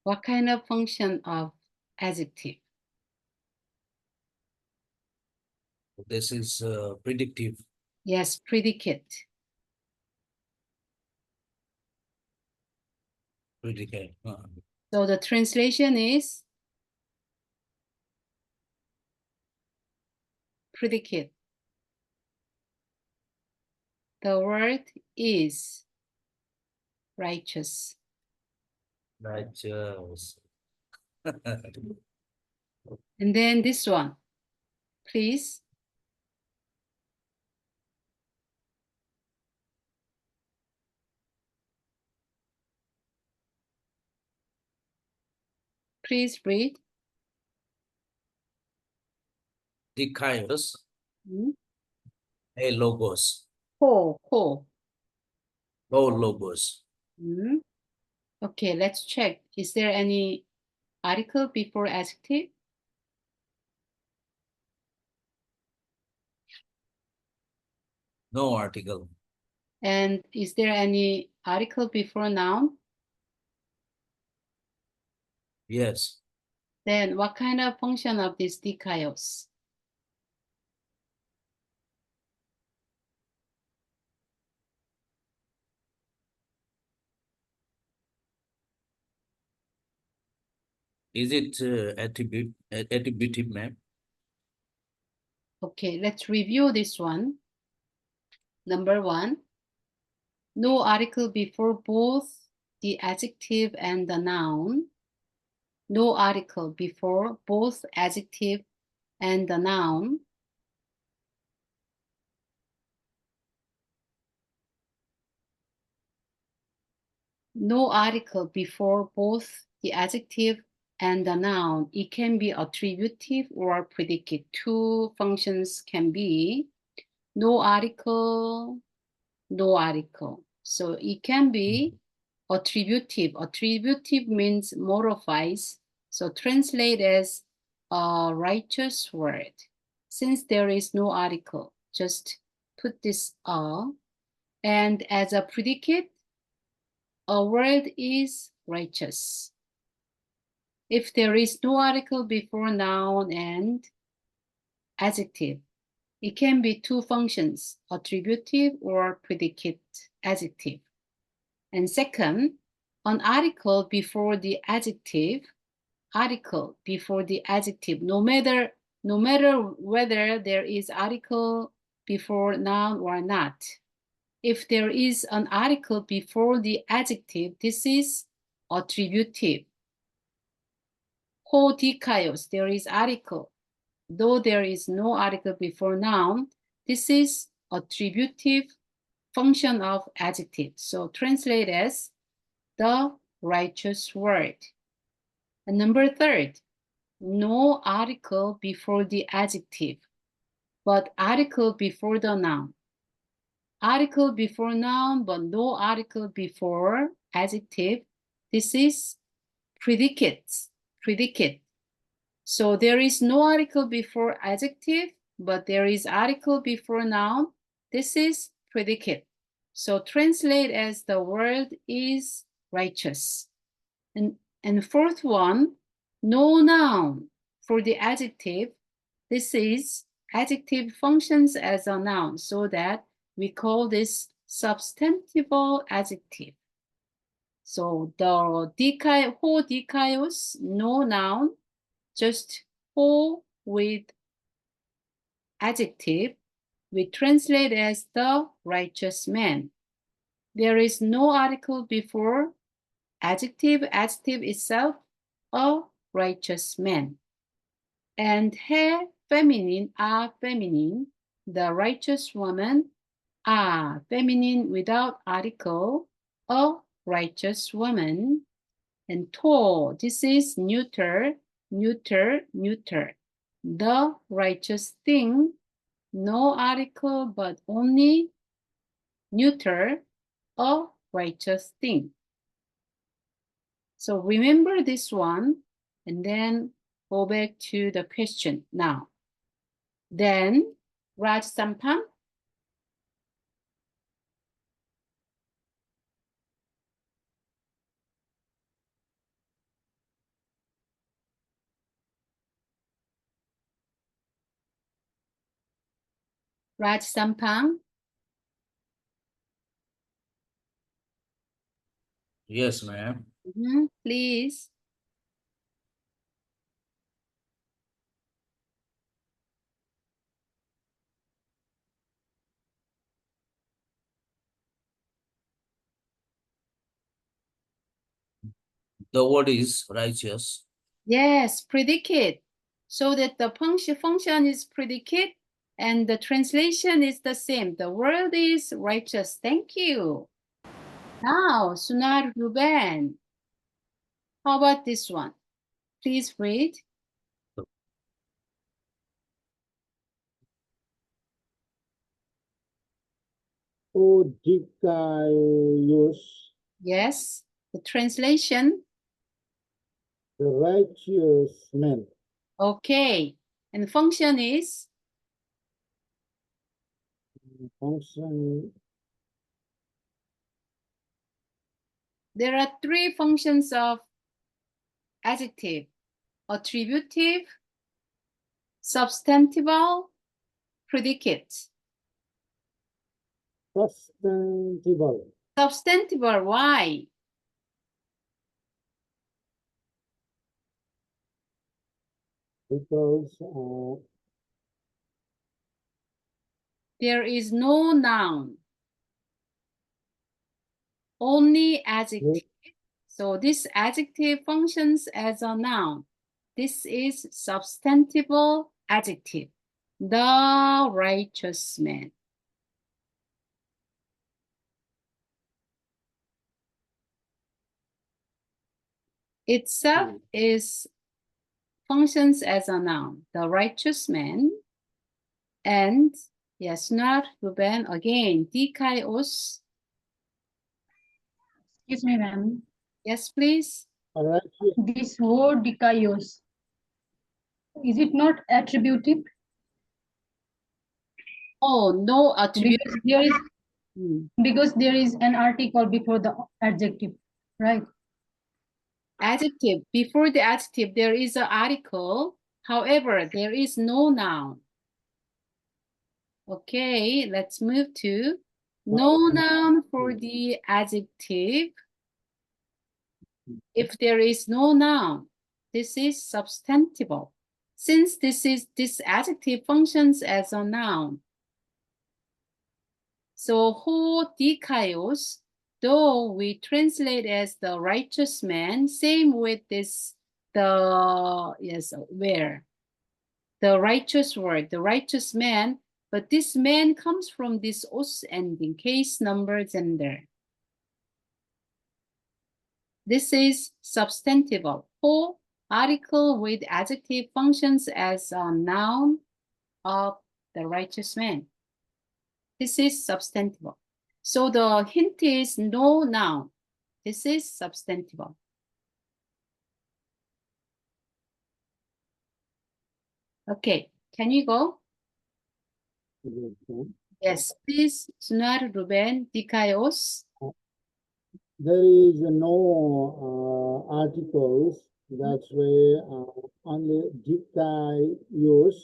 what kind of function of adjective? This is predictive. Yes, predicate. Predicate. So the translation is predicate. The word is righteous. Righteous. And then this one, please. Please read. Dikaios. A logos. Ho. Oh, logos. Okay, let's check. Is there any article before adjective? No article. And is there any article before noun? Yes. Then what kind of function of this dikaios? Is it attributive, ma'am? Okay, let's review this one. Number one, no article before both the adjective and the noun. No article before both adjective and the noun. No article before both the adjective and the noun. It can be attributive or predicate. Two functions can be no article, no article. So it can be attributive. Attributive means modifies. So translate as a righteous word. Since there is no article, just put this and as a predicate, a word is righteous. If there is no article before noun and adjective, it can be two functions, attributive or predicate adjective. And second, an article before the adjective, no matter whether there is article before noun or not. If there is an article before the adjective, this is attributive. Ho dikaios, there is article. Though there is no article before noun, this is attributive function of adjective. So translate as the righteous word. And number third, no article before the adjective, but article before the noun. Article before noun, but no article before adjective. This is predicate. So there is no article before adjective, but there is article before noun. This is predicate. So translate as the word is righteous. And fourth one, no noun for the adjective. This is adjective functions as a noun, so that we call this substantival adjective. So the ho dikaios, no noun, just ho with adjective, we translate as the righteous man. There is no article before adjective itself, a righteous man. And he, feminine, are feminine. the righteous woman. Feminine without article, a righteous woman. And to, this is neuter, neuter, neuter. The righteous thing, no article, but only neuter, a righteous thing. So remember this one, and then go back to the question now. Then, Raj Sampam. Raj Sampang. Yes, ma'am. Please. The word is righteous. Yes, predicate. So that the function is predicate and the translation is the same. The word is righteous. Thank you. Now, Sunar Ruben. How about this one? Please read. Odikaios, Yes, the translation. the righteous man. Okay. And function is? Function. There are three functions of adjective: attributive, substantival, predicate. Substantival. Substantival, why? Because There is no noun, only adjective. So this adjective functions as a noun. This is substantival adjective. The righteous man. Itself is functions as a noun. The righteous man. And yes, not Ruben again. Dikaios. Excuse me, ma'am. Yes, please. righteous. This word dikaios, is it not attributive? Oh, no attribute. Because there is an article before the adjective, right? Adjective. Before the adjective, there is an article. However, there is no noun. Okay, let's move to no noun for the adjective. If there is no noun, this is substantival. Since this adjective functions as a noun. So ho dikaios, though we translate as the righteous man, same with this where the righteous word, the righteous man, but this man comes from this os ending, case, number, gender. This is substantival. Ho, article with adjective functions as a noun of the righteous man. This is substantival. So the hint is no noun. This is substantival. Okay, can you go? Yes, please, Sunar Ruben Dikaios. There is no articles. That's why only dikaios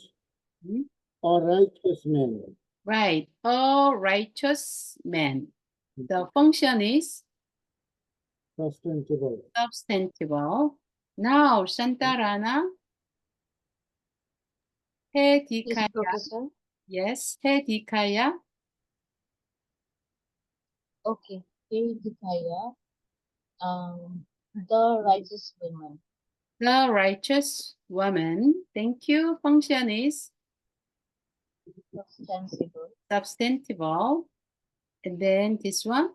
or righteous man. Right, a righteous man. The function is Substantival. substantival. Now, Shantarana. He Yes, Dikaya. Professor. Yes, He Dikaya. Okay. Hidikaya, the righteous woman. The righteous woman. Thank you. Function is Substantival. Substantival. And then this one.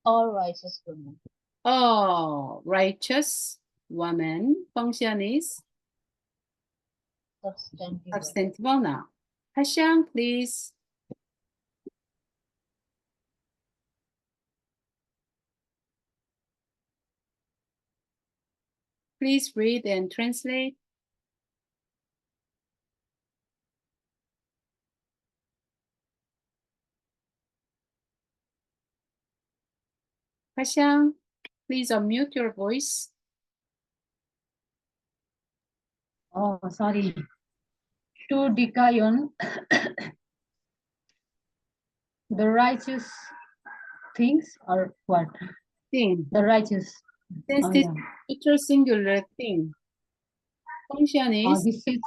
All righteous women. Oh, righteous woman. Function is Substantival. substantival now. Hashang, please. Please read and translate. Hashang, please unmute your voice. Oh, sorry. To Dikayon, the righteous things or what? Thing. The righteous. Since Oh, this yeah. future singular thing. Function is This is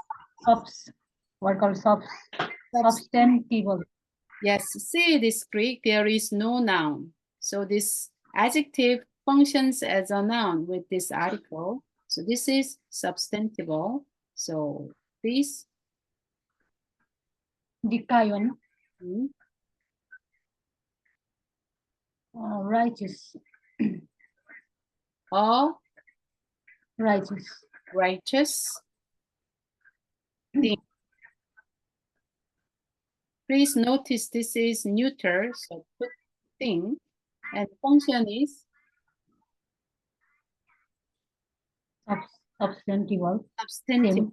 what called substantival. Yes, see this Greek, there is no noun. So this adjective functions as a noun with this article. So this is substantival. So please. Dikayon. Hmm. Righteous. Righteous. Righteous thing. Please notice this is neuter, so put thing, and function is Substantival. substantive.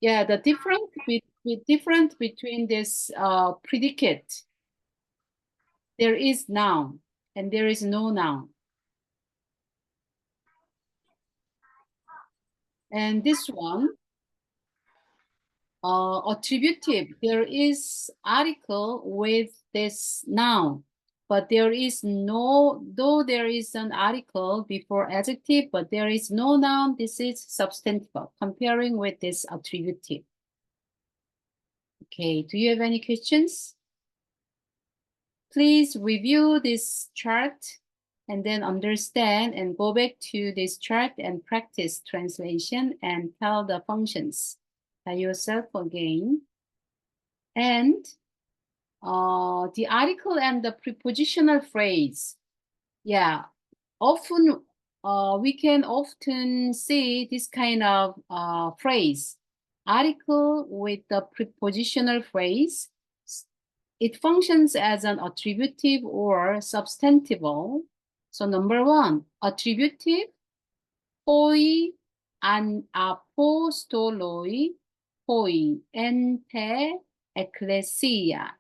Yeah, the difference between this predicate. There is noun and there is no noun. And this one, attributive, there is article with this noun, but there is no, though there is an article before adjective, but there is no noun, this is substantive, comparing with this attributive. Okay, do you have any questions? Please review this chart and then understand and go back to this chart and practice translation and tell the functions by yourself again. And the article and the prepositional phrase. Yeah, often we can often see this kind of phrase. Article with the prepositional phrase. It functions as an attributive or substantival. So number one, attributive, hoi an apostoloi, hoi ente ecclesia.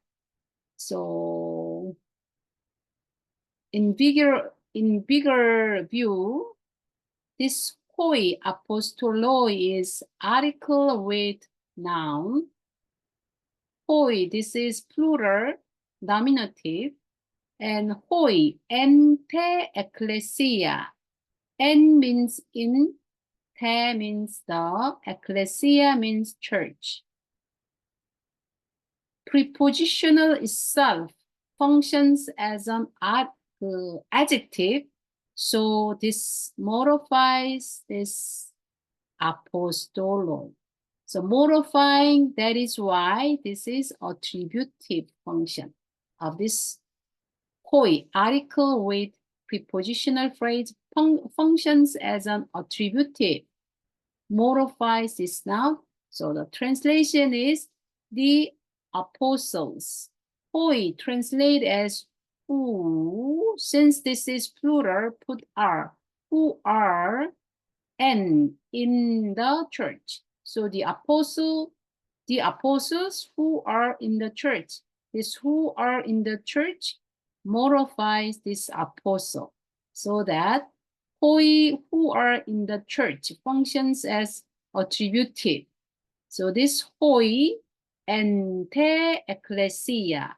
So in bigger view, this hoi apostoloi is article with noun. Hoi, this is plural nominative, and hoi, ente ecclesia. En means in, te means the, ecclesia means church. Prepositional itself functions as an adjective, so this modifies this apostolo. So modifying, that is why this is attributive function of this hoi, article with prepositional phrase functions as an attributive, modifies this noun. So the translation is the apostles. Hoi translate as who, since this is plural, put are, who are and in the church. So the apostles who are in the church. This who are in the church modifies this apostle, so that hoi, who are in the church, functions as attributive. So this hoi ente ecclesia,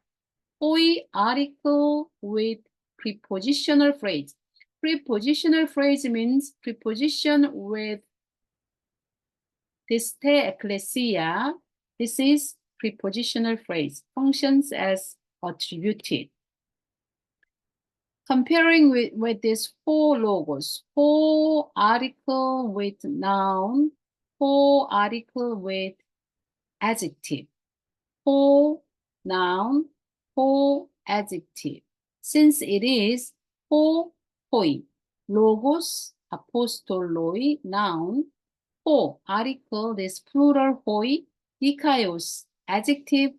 hoi article with prepositional phrase. Prepositional phrase means preposition with this te ecclesia. This is prepositional phrase, functions as attributed. Comparing with this four logos, four article with noun, four article with adjective. Ho, noun, ho, adjective. Since it is ho, hoi, logos, apostoloi, noun, ho, article, this plural hoi, dikaios, adjective,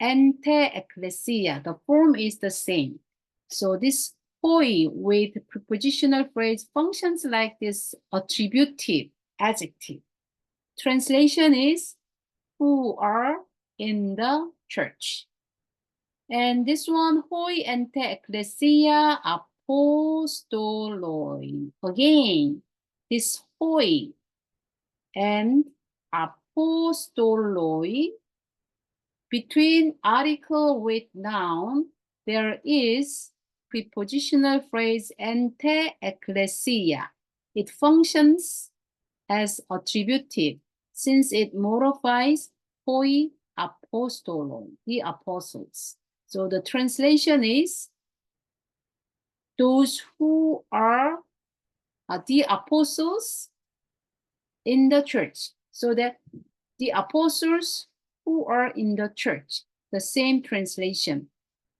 ente ecclesia, the form is the same. So this hoi with prepositional phrase functions like this attributive adjective. Translation is who are in the church. And this one, hoi ente ecclesia apostoloi. Again, this hoi and apostoloi, between article with noun, there is prepositional phrase ente ecclesia. It functions as attributive since it modifies hoi apostolon, the apostles. So the translation is those who are the apostles in the church. So that the apostles who are in the church, the same translation.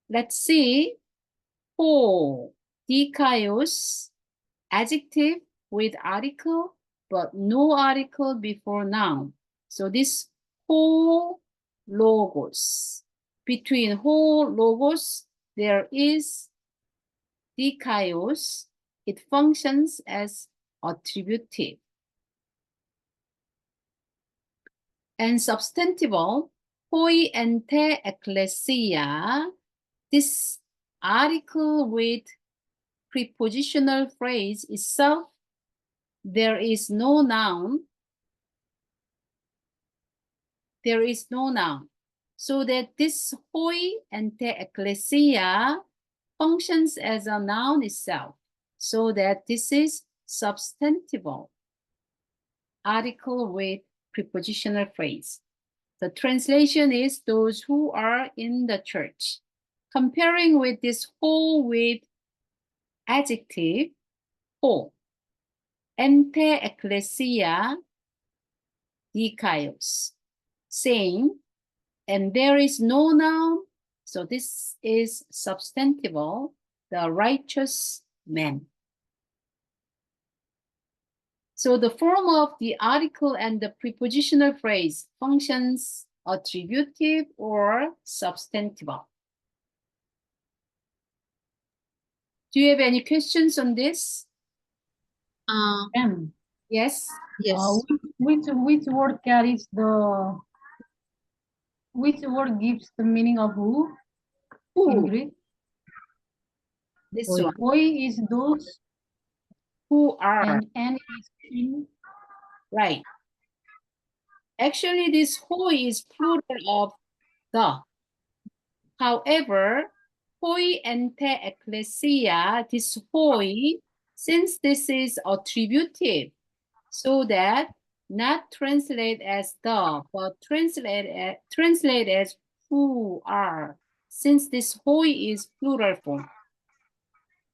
Let's see. Ho, dikaios, adjective with article, but no article before noun. So this ho, logos. Between ho, logos, there is dikaios. It functions as attributive. And substantival, hoi ente ecclesia, this article with prepositional phrase itself, there is no noun. There is no noun. So that this hoi ente ecclesia functions as a noun itself. So that this is substantival article with prepositional phrase. The translation is those who are in the church. Comparing with this ho with adjective, ho, ente ecclesia dikaios, saying, and there is no noun, so this is substantival, the righteous man. So the form of the article and the prepositional phrase functions attributive or substantival. Do you have any questions on this? Yes. Yes. Which word carries the? Which word gives the meaning of who? In Greek. This Hoi. one. Hoi is those Who are. and is in. Right. Actually, this hoi is plural of the. However, hoi ente ecclesia, this hoi, since this is attributive, so that not translate as the, but translate as who are, since this hoi is plural form.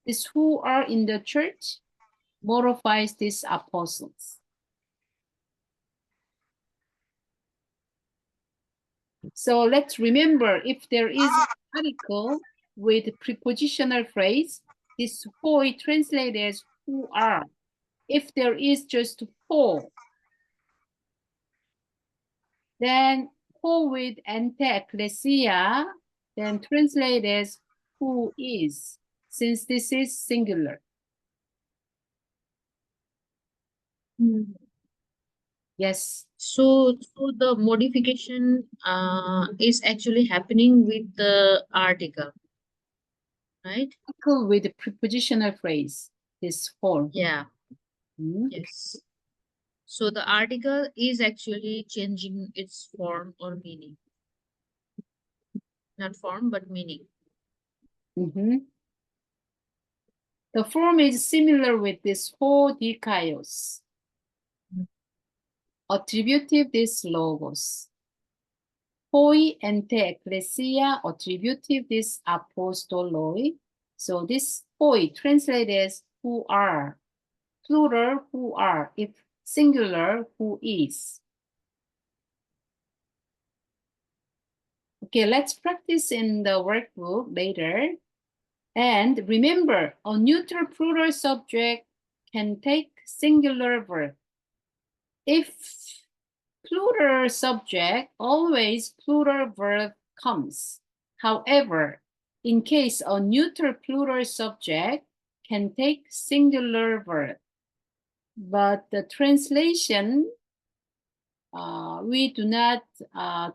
This who are in the church modifies these apostles. So let's remember, if there is an article with prepositional phrase, this hoi translated as who are. If there is just ho, then ho with ente ecclesia, then translate as who is, since this is singular. Yes. So the modification is actually happening with the article, right? Article with the prepositional phrase, this form. Yeah. Yes. So the article is actually changing its form or meaning. Not form, but meaning. The form is similar with this ho dikaios. Attributive this logos. Hoi ente ecclesia, attributive this apostoloi. So this hoi translated as who are, plural who are, if singular who is. Okay, let's practice in the workbook later. And remember, a neutral plural subject can take singular verb. If plural subject, always plural verb comes. However, in case a neutral plural subject can take singular verb, but the translation, we do not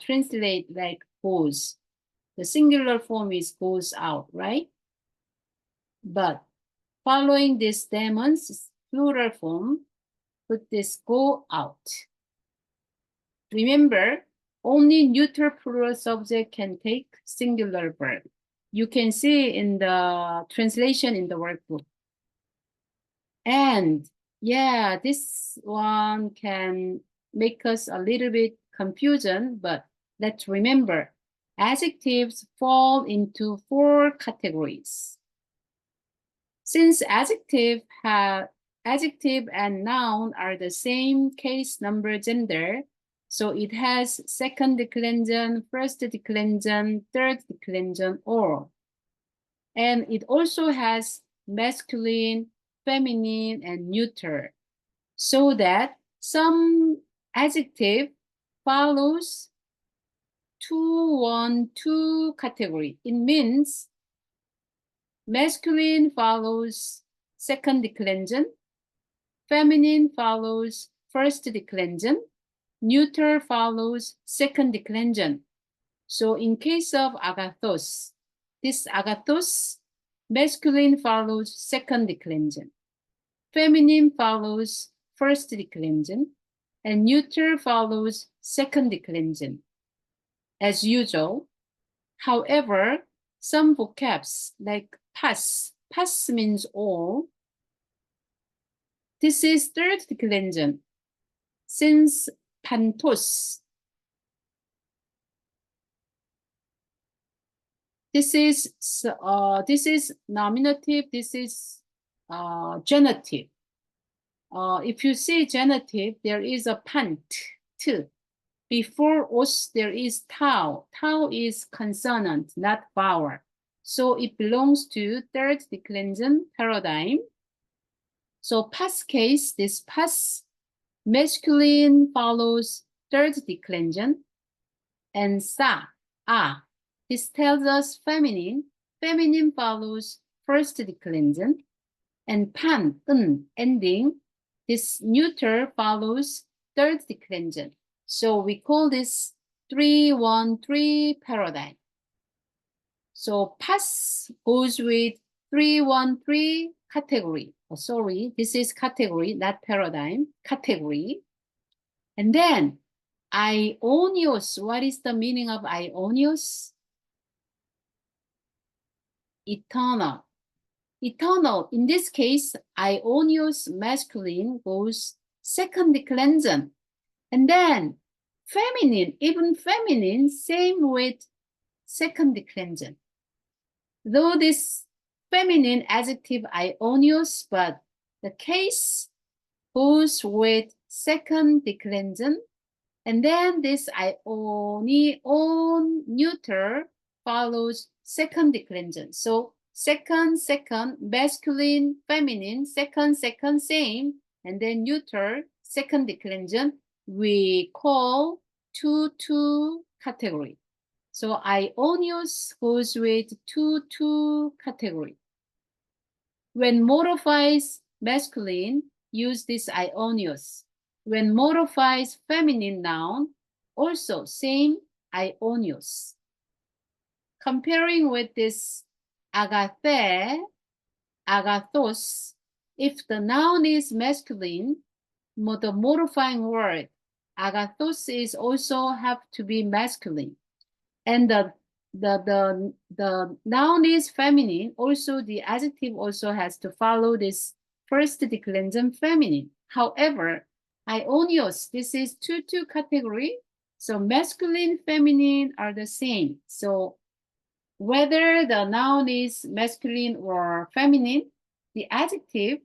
translate like goes. The singular form is goes out, right? But following this demon's plural form, put this go out. Remember, only neutral plural subject can take singular verb. You can see in the translation in the workbook. And yeah, this one can make us a little bit confusion, but let's remember, adjectives fall into 4 categories. Since adjective and noun are the same case number gender, so it has second declension, first declension, third declension, or. And it also has masculine, feminine, and neuter, so that some adjective follows 2-1-2 category. It means masculine follows second declension, feminine follows first declension, neuter follows second declension. So in case of agathos, this agathos, masculine follows second declension, feminine follows first declension, and neuter follows second declension, as usual. However, some vocabs like pas means all. This is third declension. Since pantos, this is nominative, this is genitive. If you see genitive, there is a pant, t. Before os, there is tau. Tau is consonant, not vowel. So it belongs to third declension paradigm. So past case, this past masculine follows third declension, and sa, this tells us feminine. Feminine follows first declension, and pan, ending, this neuter follows third declension. So we call this 3-1-3 paradigm. So pas goes with 3-1-3 category. Oh, sorry, this is category, not paradigm, category. And then aionios, what is the meaning of aionios? Eternal. Eternal, in this case, aionios masculine goes second declension. And then feminine, even feminine, same with second declension. Though this feminine adjective aionios, but the case goes with second declension. And then this ionion neuter follows second declension. So second, masculine, feminine, second, same, and then neuter, second declension, we call 2-2 category. So aionios goes with 2-2 category. When modifies masculine, use this aionios. When modifies feminine noun, also same aionios. Comparing with this agathe, agathos, if the noun is masculine, the modifying word agathos is also have to be masculine. And the noun is feminine, also the adjective also has to follow this first declension feminine. However, aionios, this is 2-2 category. So masculine, feminine are the same. So whether the noun is masculine or feminine, the adjective,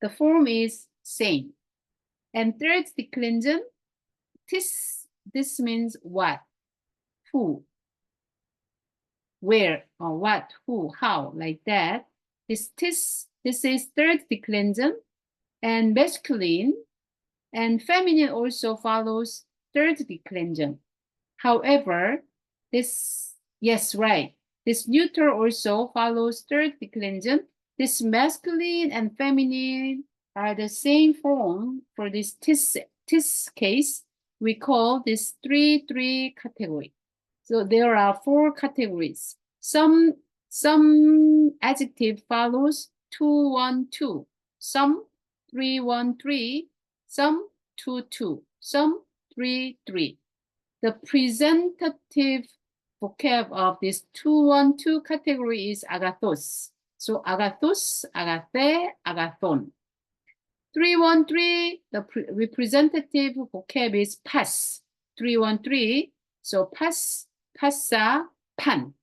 the form is same. And third declension, this means what? who, where, or what, who, how, like that. This is third declension, and masculine and feminine also follows third declension. However, this, yes, right. This neuter also follows third declension. This masculine and feminine are the same form. For this tis case, we call this 3-3 category. So there are 4 categories. Some adjective follows 2-1-2, some 3-1-3, some 2-2, some 3-3. The presentative vocab of this 2-1-2 category is agathos. So agathos, agathe, agathon. 3-1-3, the representative vocab is pas. 3-1-3, so pas, passa, pan.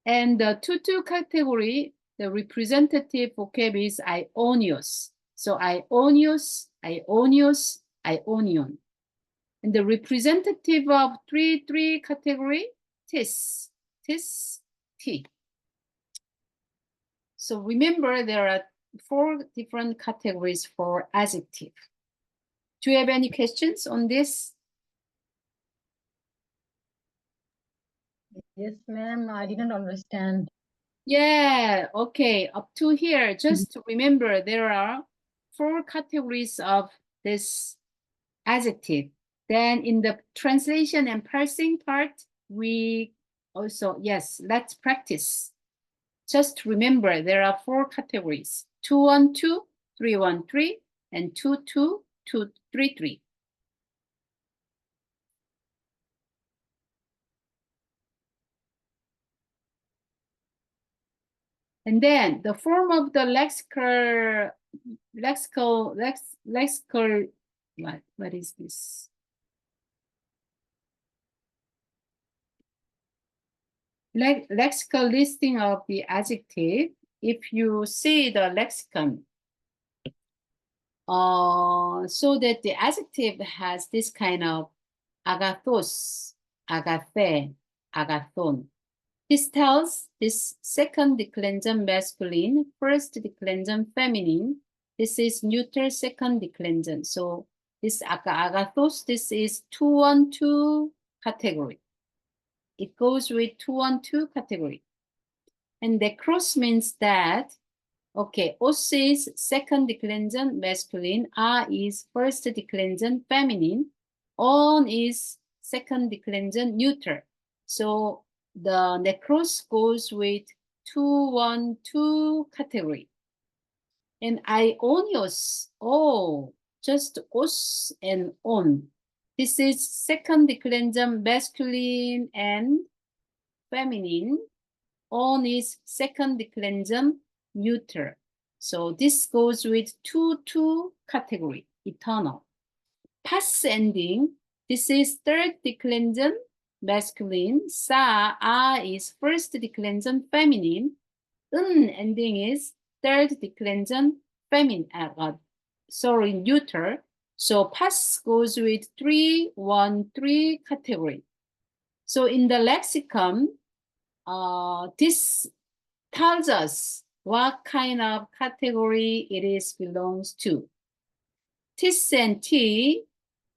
And the 2-2 category, the representative vocab is ionios. So ionios, ionios, ionion. And the representative of 3-3 category, tis, tis, t. So remember, there are 4 different categories for adjective. Do you have any questions on this? Yes, ma'am. I didn't understand. Yeah, okay. Up to here, just remember there are 4 categories of this adjective. Then in the translation and parsing part, we also, yes, let's practice. Just remember there are 4 categories: 2-1-2, 3-1-3, and 2-2, 2-3-3. And then the form of the lexical, what is this? Lexical listing of the adjective. If you see the lexicon, so that the adjective has this kind of agathos, agathe, agathon. This tells this second declension masculine, first declension feminine. This is neuter second declension. So this agathos, this is 2-1-2 category. It goes with 2-1-2 category. And the cross means that, okay, os is second declension masculine, a is first declension feminine, on is second declension neuter. So the necros goes with 2-1-2 category. And ionios, oh, just os and on. This is second declension masculine and feminine. On is second declension neuter. So this goes with 2-2 category, eternal. Past ending, this is third declension masculine. Sa, a is first declension feminine. Ending is third declension feminine. Neuter. So past goes with 3-1-3 category. So in the lexicon, this tells us what kind of category it is belongs to. Tis and t,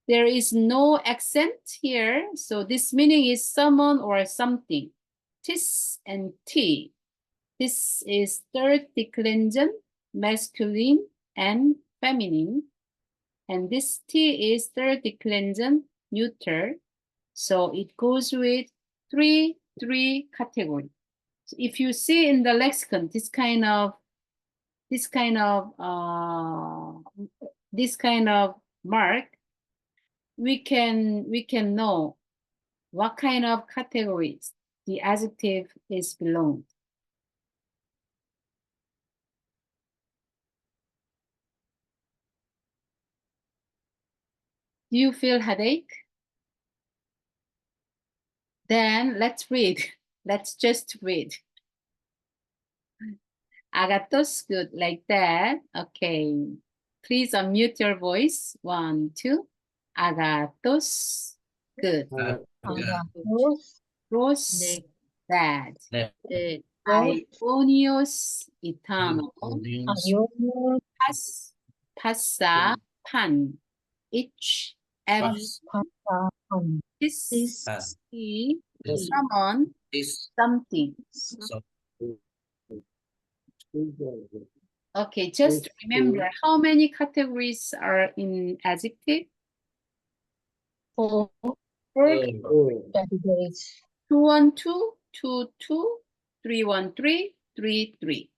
there is no accent here, so this meaning is someone or something. Tis and t. This is third declension, masculine and feminine. And this t is third declension, neuter. So it goes with 3-3 category. So if you see in the lexicon this kind of mark, we can know what kind of categories the adjective is belonged. Do you feel headache? Then let's read. Let's just read. Agathos, good, like that. Okay. Please unmute your voice. 1, 2. Agathos, good. Agathos, Negros, bad. Left. Aionios, eternal. Onions. Ayun. Passa, pan. Each, every. Pass. This, Pass. he, This. someone, This. something. So, Okay, just remember how many categories are in adjective? 4 categories. 212, 22, 313, 33.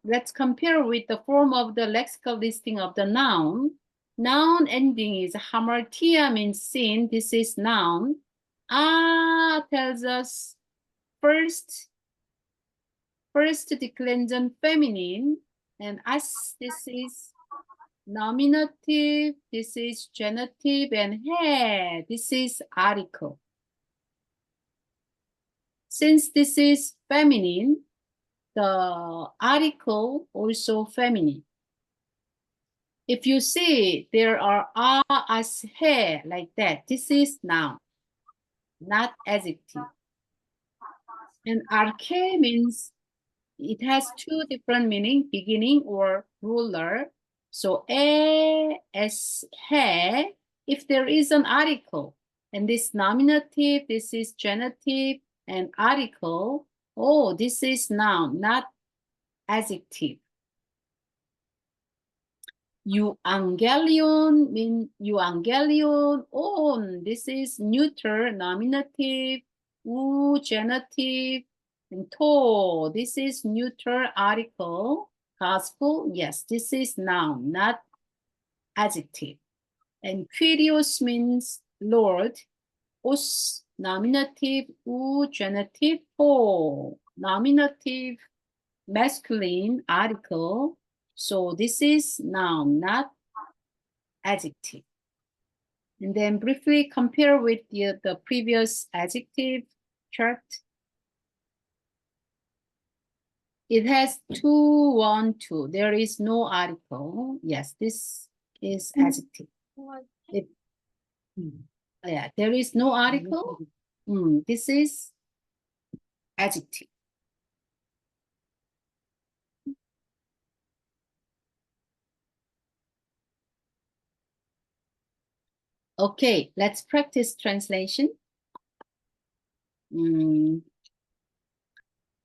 Let's compare with the form of the lexical listing of the noun. Noun ending is hamartia, means seen. This is noun. Tells us first declension feminine, and as this is nominative, this is genitive, and he, this is article. Since this is feminine, the article also feminine. If you see there are as, he, like that, this is noun, not adjective. And arche means it has two different meaning, beginning or ruler. So as, he, if there is an article, and this nominative, this is genitive, and article, oh, this is noun, not adjective. Euangelion mean euangelion on. This is neuter, nominative, genitive, and to. This is neuter article. Gospel, yes, this is noun, not adjective. And Kyrios means Lord. Os, nominative, genitive, to. Nominative, masculine article. So this is noun, not adjective. And then briefly compare with the previous adjective chart. It has 2, 1, 2. There is no article. Yes, this is adjective. Yeah, there is no article. This is adjective. Okay, let's practice translation.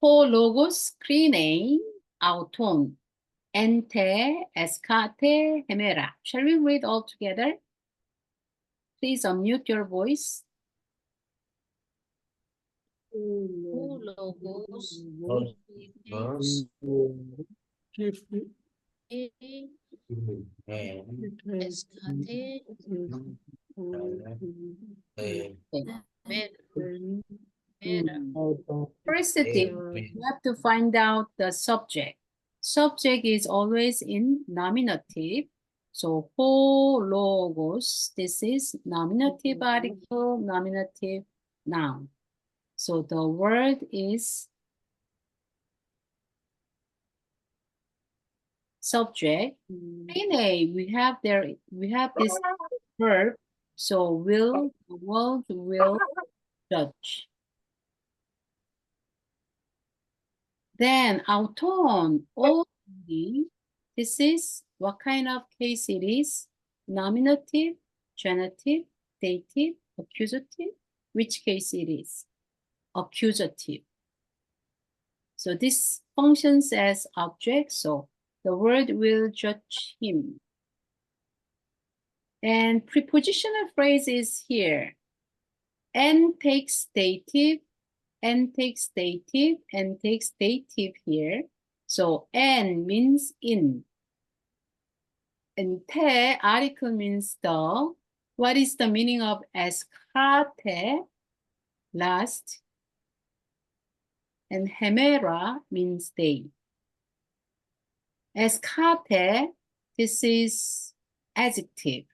Ho logos krine auton ente escate hemera. Shall we read all together? Please unmute your voice. Logos. Logos. First thing, you have to find out the subject. Subject is always in nominative. So, ho logos, this is nominative article, nominative noun. So the word is subject. We have this verb. So the world will judge. Then auton, only. This is what kind of case it is? Nominative, genitive, dative, accusative. Which case it is? Accusative. So this functions as object. So the word will judge him. And prepositional phrase is here. N takes dative, N takes dative, N takes dative here. So N means in. And te, article means the. What is the meaning of escate? Last. And hemera means they. Escate, this is adjective.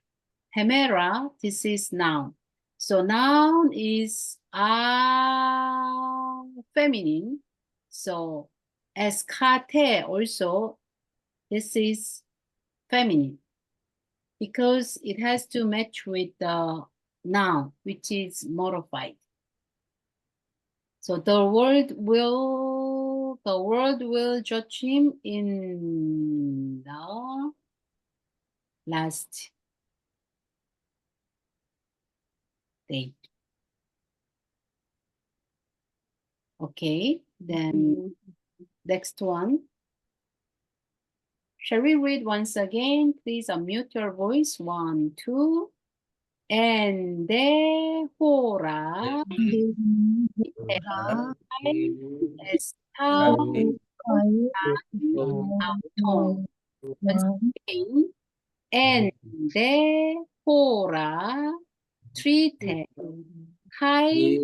Hemera, this is noun. So noun is feminine. So escate also, this is feminine. because it has to match with the noun, which is modified. So the world will judge him in the last day. Okay, then next one. Shall we read once again? Please unmute your voice. 1, 2. Endehora está auton. Endehora trite hai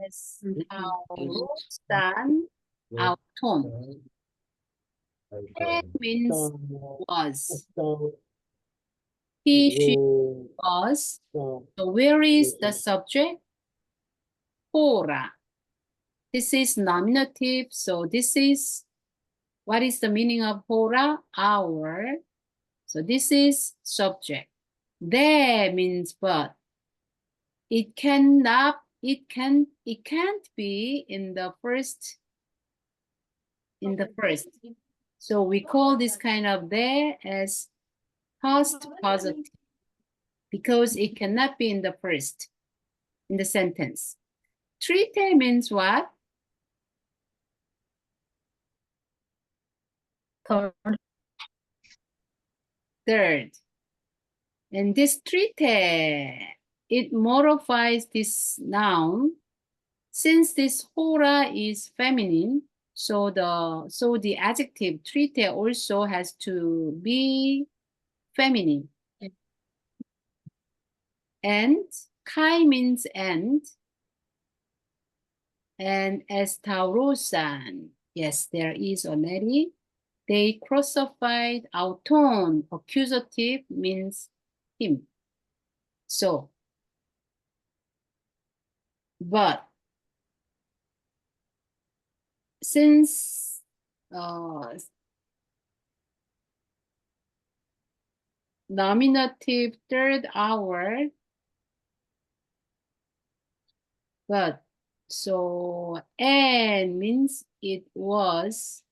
estaurosan auton. That means was. He, she, was. So where is the subject? Hora. This is nominative. So this is, what is the meaning of hora? Hour. So this is subject. There means but. It can't be in the first. So we call this kind of there as past positive because it cannot be in the first, in the sentence. Trite means what? Third. And this trite, it modifies this noun. Since this hora is feminine, so the adjective trite also has to be feminine. And kai means and estaurosan. Yes, there is already. They crucified auton. Accusative means him. So, but since nominative third hour, but so and means it was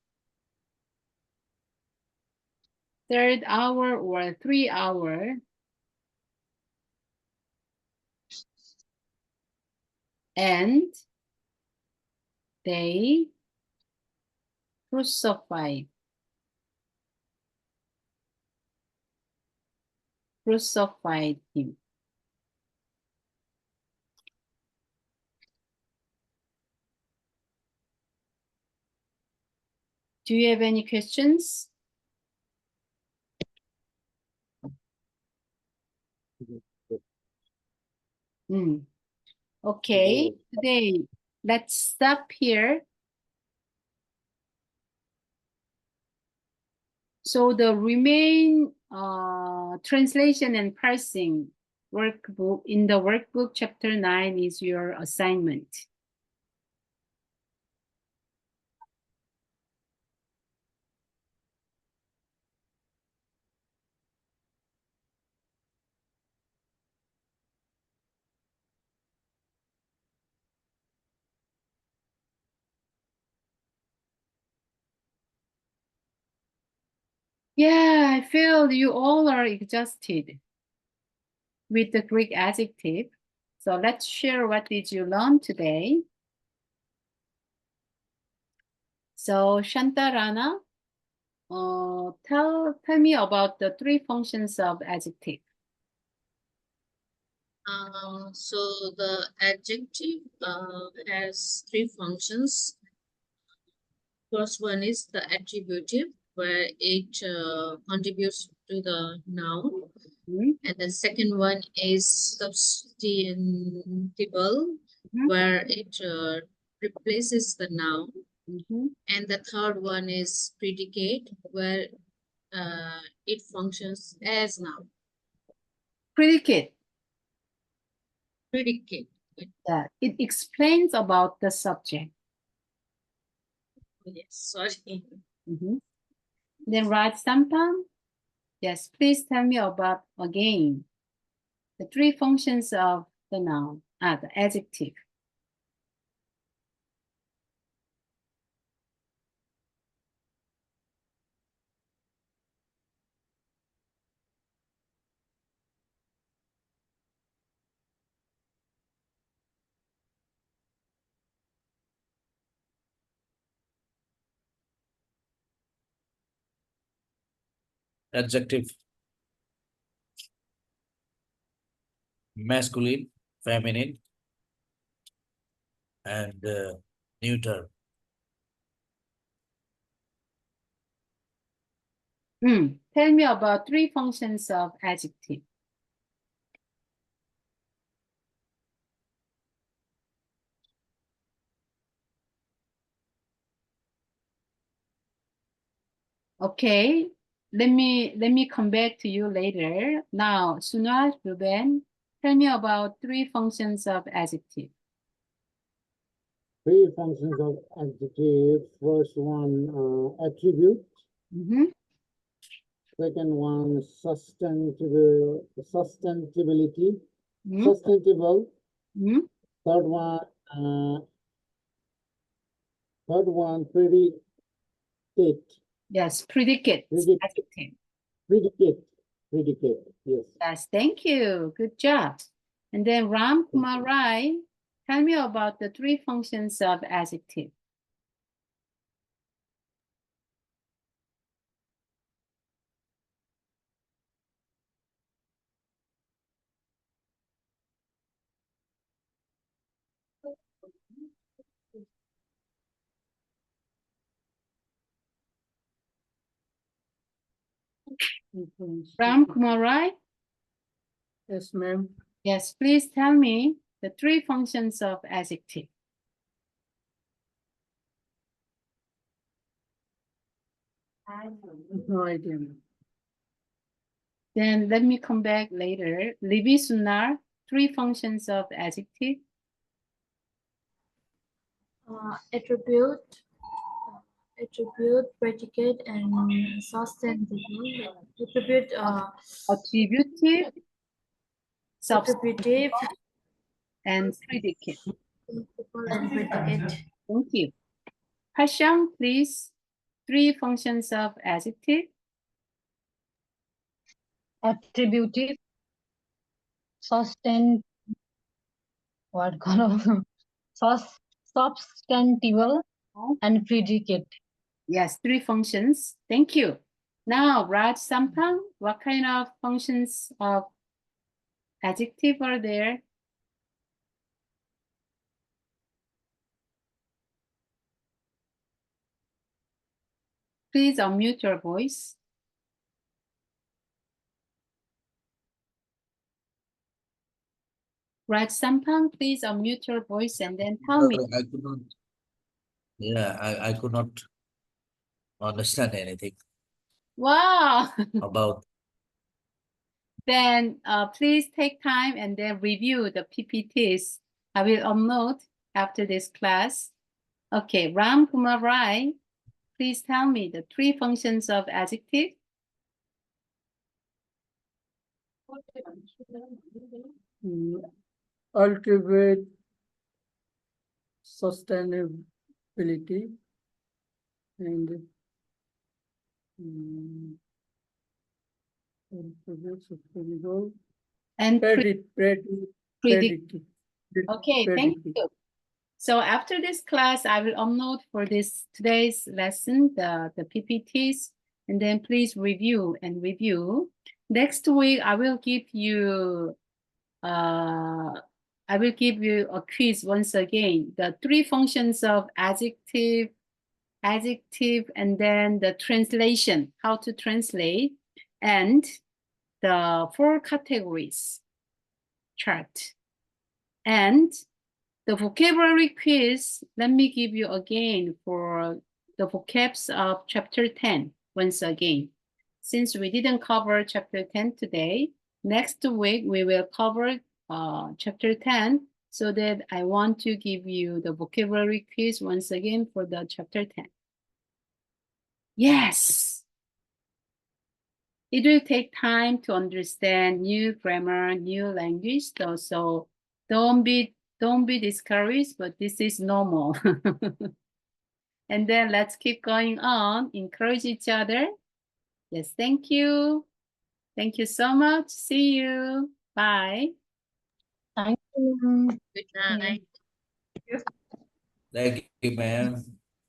third hour or 3 hour. And they crucified him. Do you have any questions? Okay, today let's stop here. So the remain translation and parsing workbook in the workbook chapter 9 is your assignment. Yeah, I feel you all are exhausted with the Greek adjective. So let's share what did you learn today. So Shantarana, tell me about the 3 functions of adjective. So the adjective has 3 functions. First one is the attributive, where it contributes to the noun. And the second one is substantival, where it replaces the noun. And the third one is predicate, where it functions as noun. Predicate. Predicate. That it explains about the subject. Yes, sorry. Then write sampan. Yes, please tell me about again the three functions of the noun, the adjective. Adjective, masculine, feminine, and neuter. Tell me about three functions of adjective. Okay, let me come back to you later. Now, Sunal, Ruben, tell me about three functions of adjective. Three functions of adjective. First one, attribute. Second one, sustainability. Sustainable. Third one, predicate. Yes, predicate. Adjective. Predicate. Yes. Yes, thank you. Good job. And then Ram Kumar Rai, tell me about the three functions of adjective. Ram Kumar Rai? Yes, ma'am. Yes, please tell me the three functions of adjective. No idea. Then let me come back later. Libby Sunar, three functions of adjective. Attribute, predicate, and sustainable. Attribute, Attributive, attributive, and predicate. and predicate. Thank you. Hasham, please. Three functions of adjective. Attributive, substantival, and predicate. Yes, three functions. Thank you. Now, Raj Sampang, what kind of functions of adjective are there? Please unmute your voice. Raj Sampang, please unmute your voice and then tell me. I could not. Yeah, I could not understand anything. Wow. About. Then please take time and then review the PPTs. I will upload after this class. Okay, Ram Kumar Rai, please tell me the three functions of adjective. Cultivate sustainability and sustainable And predict. Okay, thank you. So after this class, I will upload for today's lesson the PPTs, and then please review and review. Next week, I will give you a quiz once again. The three functions of adjective, and then the translation, how to translate, and the four categories chart. And the vocabulary quiz, let me give you again for the vocabs of chapter 10 once again. Since we didn't cover chapter 10 today, next week we will cover chapter 10, so that I want to give you the vocabulary quiz once again for the chapter 10. Yes. it will take time to understand new grammar, new language, so don't be discouraged, but this is normal. And then let's keep going on, encourage each other. Yes, thank you. Thank you so much. See you. Bye. Thank you. Good night. Thank you, man.